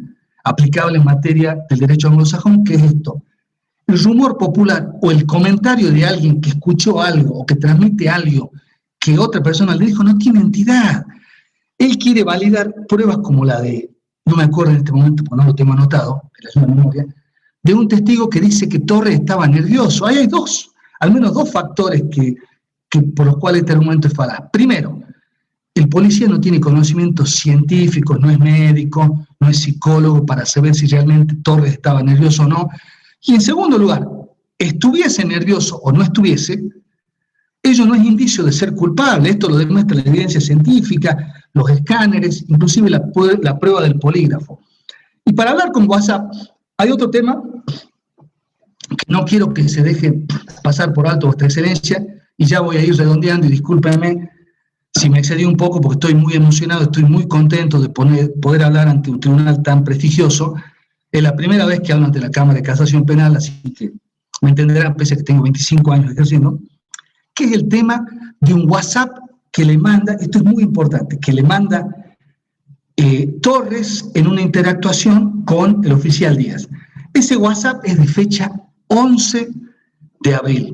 aplicable en materia del derecho anglosajón, que es esto. el rumor popular o el comentario de alguien que escuchó algo o que transmite algo que otra persona le dijo no tiene entidad. Él quiere validar pruebas como la de, no me acuerdo en este momento porque no lo tengo anotado, pero es una memoria, de un testigo que dice que Torres estaba nervioso. Ahí hay al menos dos factores por los cuales este argumento es falaz. Primero, el policía no tiene conocimientos científicos, no es médico, no es psicólogo para saber si realmente Torres estaba nervioso o no. Y en segundo lugar, estuviese nervioso o no estuviese, ello no es indicio de ser culpable. Esto lo demuestra la evidencia científica, los escáneres, inclusive la prueba del polígrafo. Y para hablar con WhatsApp, hay otro tema que no quiero que se deje pasar por alto, Vuestra Excelencia, y ya voy a ir redondeando, y discúlpenme si me excedí un poco porque estoy muy emocionado, estoy muy contento de poder hablar ante un tribunal tan prestigioso. Es la primera vez que hablo ante la Cámara de Casación Penal, así que me entenderán, pese a que tengo 25 años ejerciendo, que es el tema de un WhatsApp que le manda, esto es muy importante, que le manda Torres en una interactuación con el oficial Díaz. Ese WhatsApp es de fecha 11 de abril.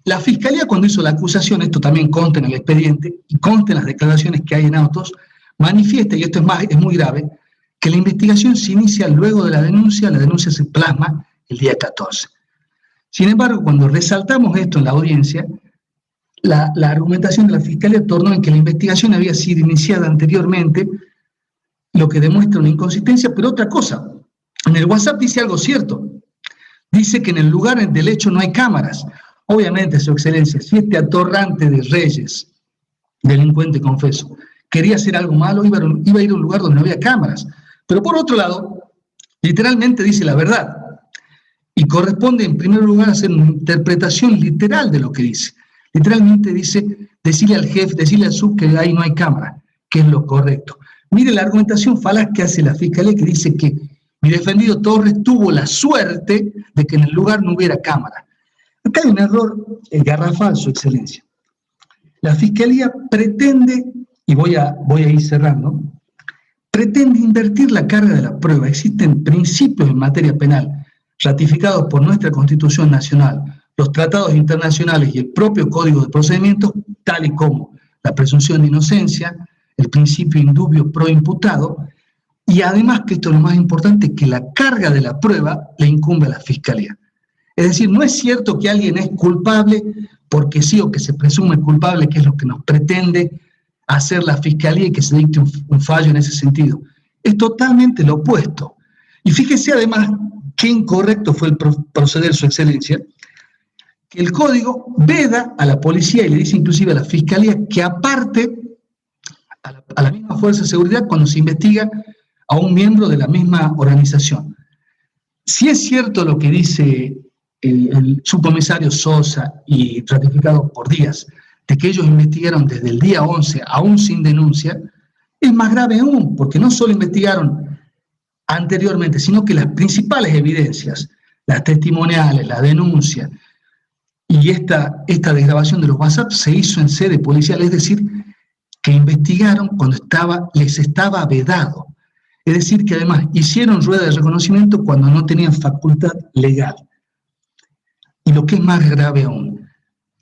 La Fiscalía, cuando hizo la acusación, esto también consta en el expediente y consta en las declaraciones que hay en autos, manifiesta, y esto es muy grave, que la investigación se inicia luego de la denuncia se plasma el día 14. Sin embargo, cuando resaltamos esto en la audiencia, la argumentación de la Fiscalía tornó en que la investigación había sido iniciada anteriormente, lo que demuestra una inconsistencia, pero otra cosa, en el WhatsApp dice algo cierto, dice que en el lugar del hecho no hay cámaras. Obviamente, Su Excelencia, si este atorrante de Reyes, delincuente confeso, quería hacer algo malo, iba a ir a un lugar donde no había cámaras. Pero por otro lado, literalmente dice la verdad. Y corresponde en primer lugar hacer una interpretación literal de lo que dice. Literalmente dice, decirle al jefe, decirle al sub que ahí no hay cámara, que es lo correcto. Mire la argumentación falaz que hace la Fiscalía, que dice que mi defendido Torres tuvo la suerte de que en el lugar no hubiera cámara. Acá hay un error garrafal, Su Excelencia. La Fiscalía pretende, y voy a ir cerrando, pretende invertir la carga de la prueba. Existen principios en materia penal ratificados por nuestra Constitución Nacional, los tratados internacionales y el propio Código de Procedimientos, tal y como la presunción de inocencia, el principio indubio pro imputado, y además, que esto es lo más importante, que la carga de la prueba le incumbe a la Fiscalía. Es decir, no es cierto que alguien es culpable porque sí, o que se presume culpable, que es lo que nos pretende hacer la Fiscalía, y que se dicte un fallo en ese sentido. Es totalmente lo opuesto. Y fíjese además qué incorrecto fue el proceder, Su Excelencia, que el Código veda a la policía y le dice inclusive a la Fiscalía que aparte a la misma fuerza de seguridad cuando se investiga a un miembro de la misma organización. Si es cierto lo que dice el subcomisario Sosa y ratificado por Díaz, de que ellos investigaron desde el día 11 aún sin denuncia, es más grave aún, porque no solo investigaron anteriormente, sino que las principales evidencias, las testimoniales, la denuncia y esta desgrabación de los WhatsApp se hizo en sede policial, es decir, que investigaron cuando les estaba vedado. Es decir, que además hicieron rueda de reconocimiento cuando no tenían facultad legal. Y lo que es más grave aún,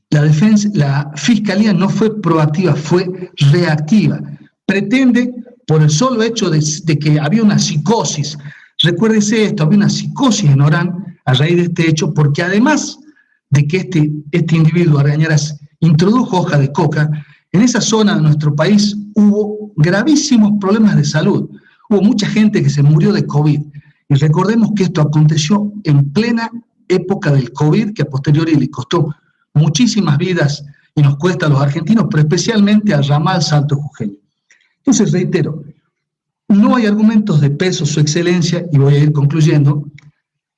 la Fiscalía no fue proactiva, fue reactiva. Pretende, por el solo hecho de que había una psicosis, recuérdese esto, había una psicosis en Orán a raíz de este hecho, porque además de que este individuo, Argañarás, introdujo hoja de coca, en esa zona de nuestro país hubo gravísimos problemas de salud. Hubo mucha gente que se murió de COVID. Y recordemos que esto aconteció en plena época del COVID, que a posteriori le costó muchísimas vidas y nos cuesta a los argentinos, pero especialmente al ramal Salto Jujeño. Entonces, reitero, no hay argumentos de peso, Su Excelencia, y voy a ir concluyendo,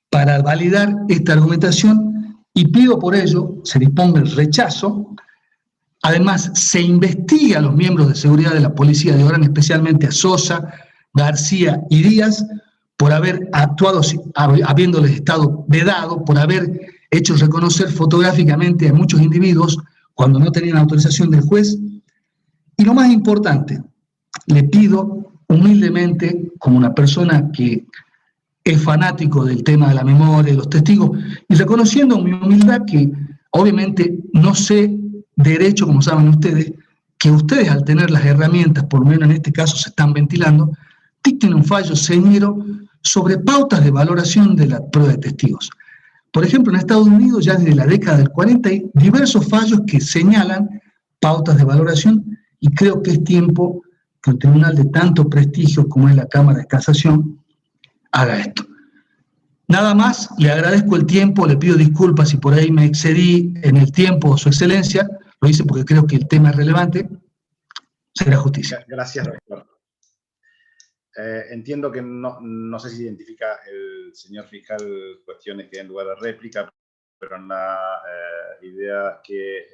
para validar esta argumentación, y pido por ello se disponga el rechazo. Además, se investiga a los miembros de seguridad de la policía de Orán, especialmente a Sosa, García y Díaz, por haber actuado, habiéndoles estado vedado, por haber hecho reconocer fotográficamente a muchos individuos cuando no tenían autorización del juez. Y lo más importante, le pido humildemente, como una persona que es fanático del tema de la memoria, de los testigos, y reconociendo mi humildad que obviamente no sé derecho, como saben ustedes, que ustedes al tener las herramientas, por lo menos en este caso se están ventilando, dicten un fallo señero sobre pautas de valoración de la prueba de testigos. Por ejemplo, en Estados Unidos ya desde la década del 40 hay diversos fallos que señalan pautas de valoración y creo que es tiempo que un tribunal de tanto prestigio como es la Cámara de Casación haga esto. Nada más, le agradezco el tiempo, le pido disculpas si por ahí me excedí en el tiempo, Su Excelencia, lo hice porque creo que el tema es relevante, será justicia. Gracias, doctor. Entiendo que no sé si identifica el señor fiscal cuestiones que den lugar a réplica, pero en la idea que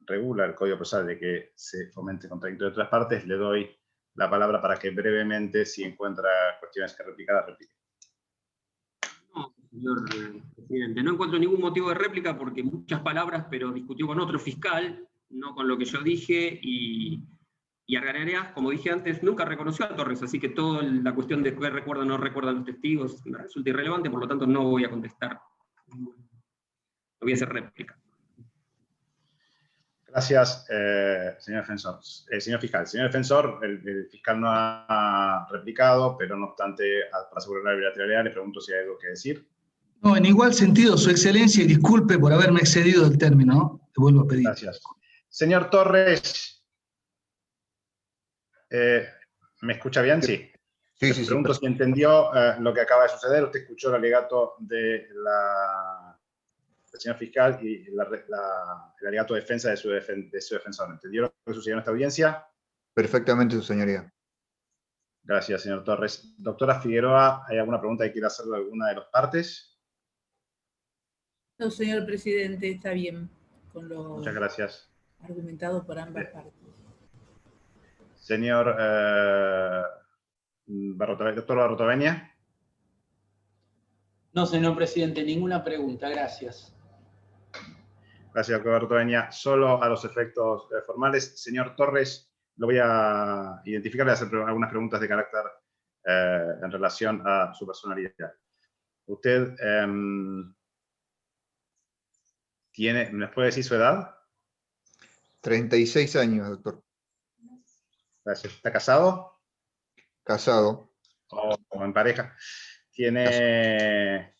regula el Código Procesal de que se fomente contradictorio de otras partes, le doy la palabra para que brevemente, si encuentra cuestiones que replicar, la replique. No, señor presidente, no encuentro ningún motivo de réplica porque muchas palabras, pero discutió con otro fiscal, no con lo que yo dije, y Argañarás, como dije antes, nunca reconoció a Torres, así que toda la cuestión de qué recuerdan o no recuerdan los testigos me resulta irrelevante, por lo tanto no voy a contestar. No voy a hacer réplica. Gracias, señor defensor. Señor fiscal. Señor defensor, el fiscal no ha replicado, pero no obstante, para asegurar la bilateralidad, le pregunto si hay algo que decir. No, en igual sentido, Su Excelencia, y disculpe por haberme excedido del término, ¿no? Te vuelvo a pedir. Gracias. Señor Torres, ¿me escucha bien? Sí. Sí, Le pregunto si entendió lo que acaba de suceder. Usted escuchó el alegato del señor fiscal y el alegato de defensa de su defensor. ¿Entendió lo que sucedió en esta audiencia? Perfectamente, su señoría. Gracias, señor Torres. Doctora Figueroa, ¿hay alguna pregunta que quiera hacerle a alguna de las partes? No, señor presidente, está bien con lo Muchas gracias. argumentado por ambas partes. Señor doctor Barrotaveña. No, señor presidente, ninguna pregunta, gracias. Gracias, doctor Barrotaveña. Solo a los efectos formales. Señor Torres, lo voy a identificar y hacer algunas preguntas de carácter en relación a su personalidad. Usted ¿nos puede decir su edad? 36 años, doctor. Gracias. ¿Está casado? Casado. ¿O en pareja? ¿Tiene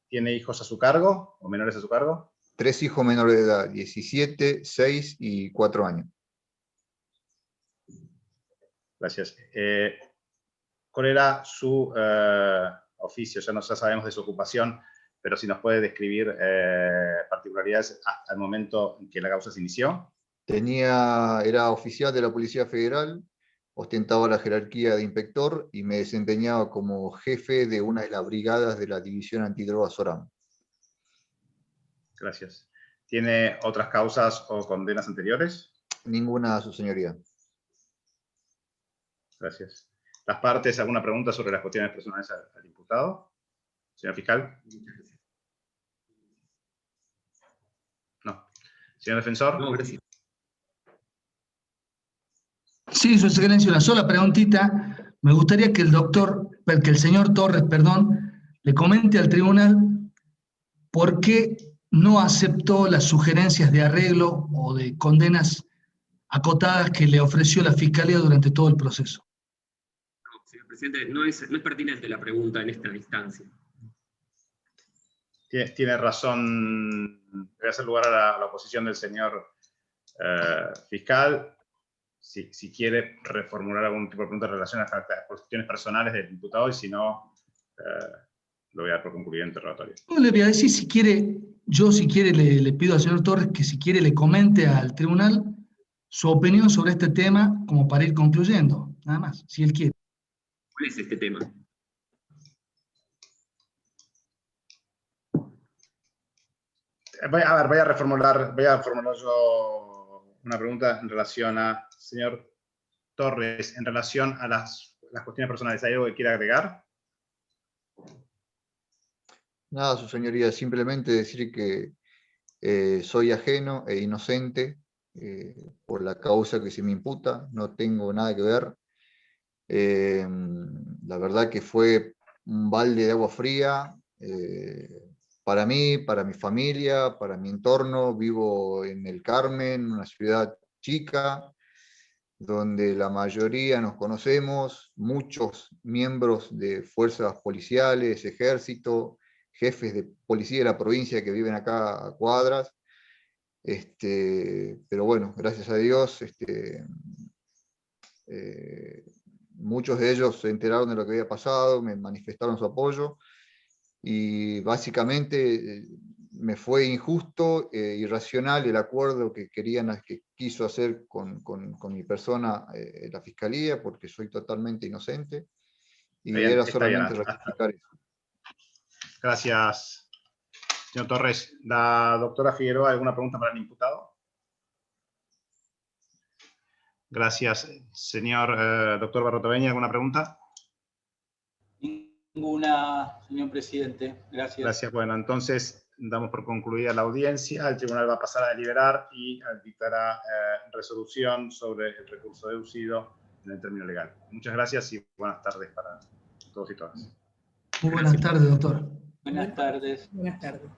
hijos a su cargo o menores a su cargo? 3 hijos menores de edad, 17, 6 y 4 años. Gracias. ¿Cuál era su oficio? Ya sabemos de su ocupación, pero si nos puede describir particularidades hasta el momento en que la causa se inició. Era oficial de la Policía Federal, ostentaba la jerarquía de inspector y me desempeñaba como jefe de una de las brigadas de la División Antidrogas SORAM. Gracias. ¿Tiene otras causas o condenas anteriores? Ninguna, su señoría. Gracias. ¿Las partes, alguna pregunta sobre las cuestiones personales al imputado? Señor fiscal. No. Señor defensor. No, gracias. Sí, Su Excelencia, una sola preguntita. Me gustaría que el señor Torres, le comente al tribunal por qué no aceptó las sugerencias de arreglo o de condenas acotadas que le ofreció la Fiscalía durante todo el proceso. No, señor presidente, no es pertinente la pregunta en esta instancia. Tiene razón. Voy a hacer lugar a la oposición del señor fiscal. Si quiere reformular algún tipo de pregunta en relación a las cuestiones personales del imputado, y si no, lo voy a dar por concluido el interrogatorio. No, le voy a decir, si quiere le pido al señor Torres que si quiere le comente al tribunal su opinión sobre este tema, como para ir concluyendo, nada más, si él quiere. ¿Cuál es este tema? Voy a reformular yo una pregunta en relación a, señor Torres, en relación a las cuestiones personales. ¿Hay algo que quiera agregar? Nada, su señoría, simplemente decir que soy ajeno e inocente por la causa que se me imputa, no tengo nada que ver. La verdad que fue un balde de agua fría para mí, para mi familia, para mi entorno. Vivo en El Carmen, una ciudad chica, donde la mayoría nos conocemos, muchos miembros de fuerzas policiales, ejército, jefes de policía de la provincia que viven acá a cuadras. Pero bueno, gracias a Dios, muchos de ellos se enteraron de lo que había pasado, me manifestaron su apoyo, y básicamente me fue injusto, irracional el acuerdo que quiso hacer con mi persona la Fiscalía, porque soy totalmente inocente, y Bien, era está bien. solamente ratificar eso. Gracias, señor Torres. La doctora Figueroa, ¿alguna pregunta para el imputado? Gracias, señor doctor Barrotoveña, ¿alguna pregunta? Ninguna, señor presidente. Gracias. Gracias. Bueno, entonces damos por concluida la audiencia. El tribunal va a pasar a deliberar y dictará resolución sobre el recurso deducido en el término legal. Muchas gracias y buenas tardes para todos y todas. Muy buenas tardes, doctor. Buenas tardes. Buenas tardes.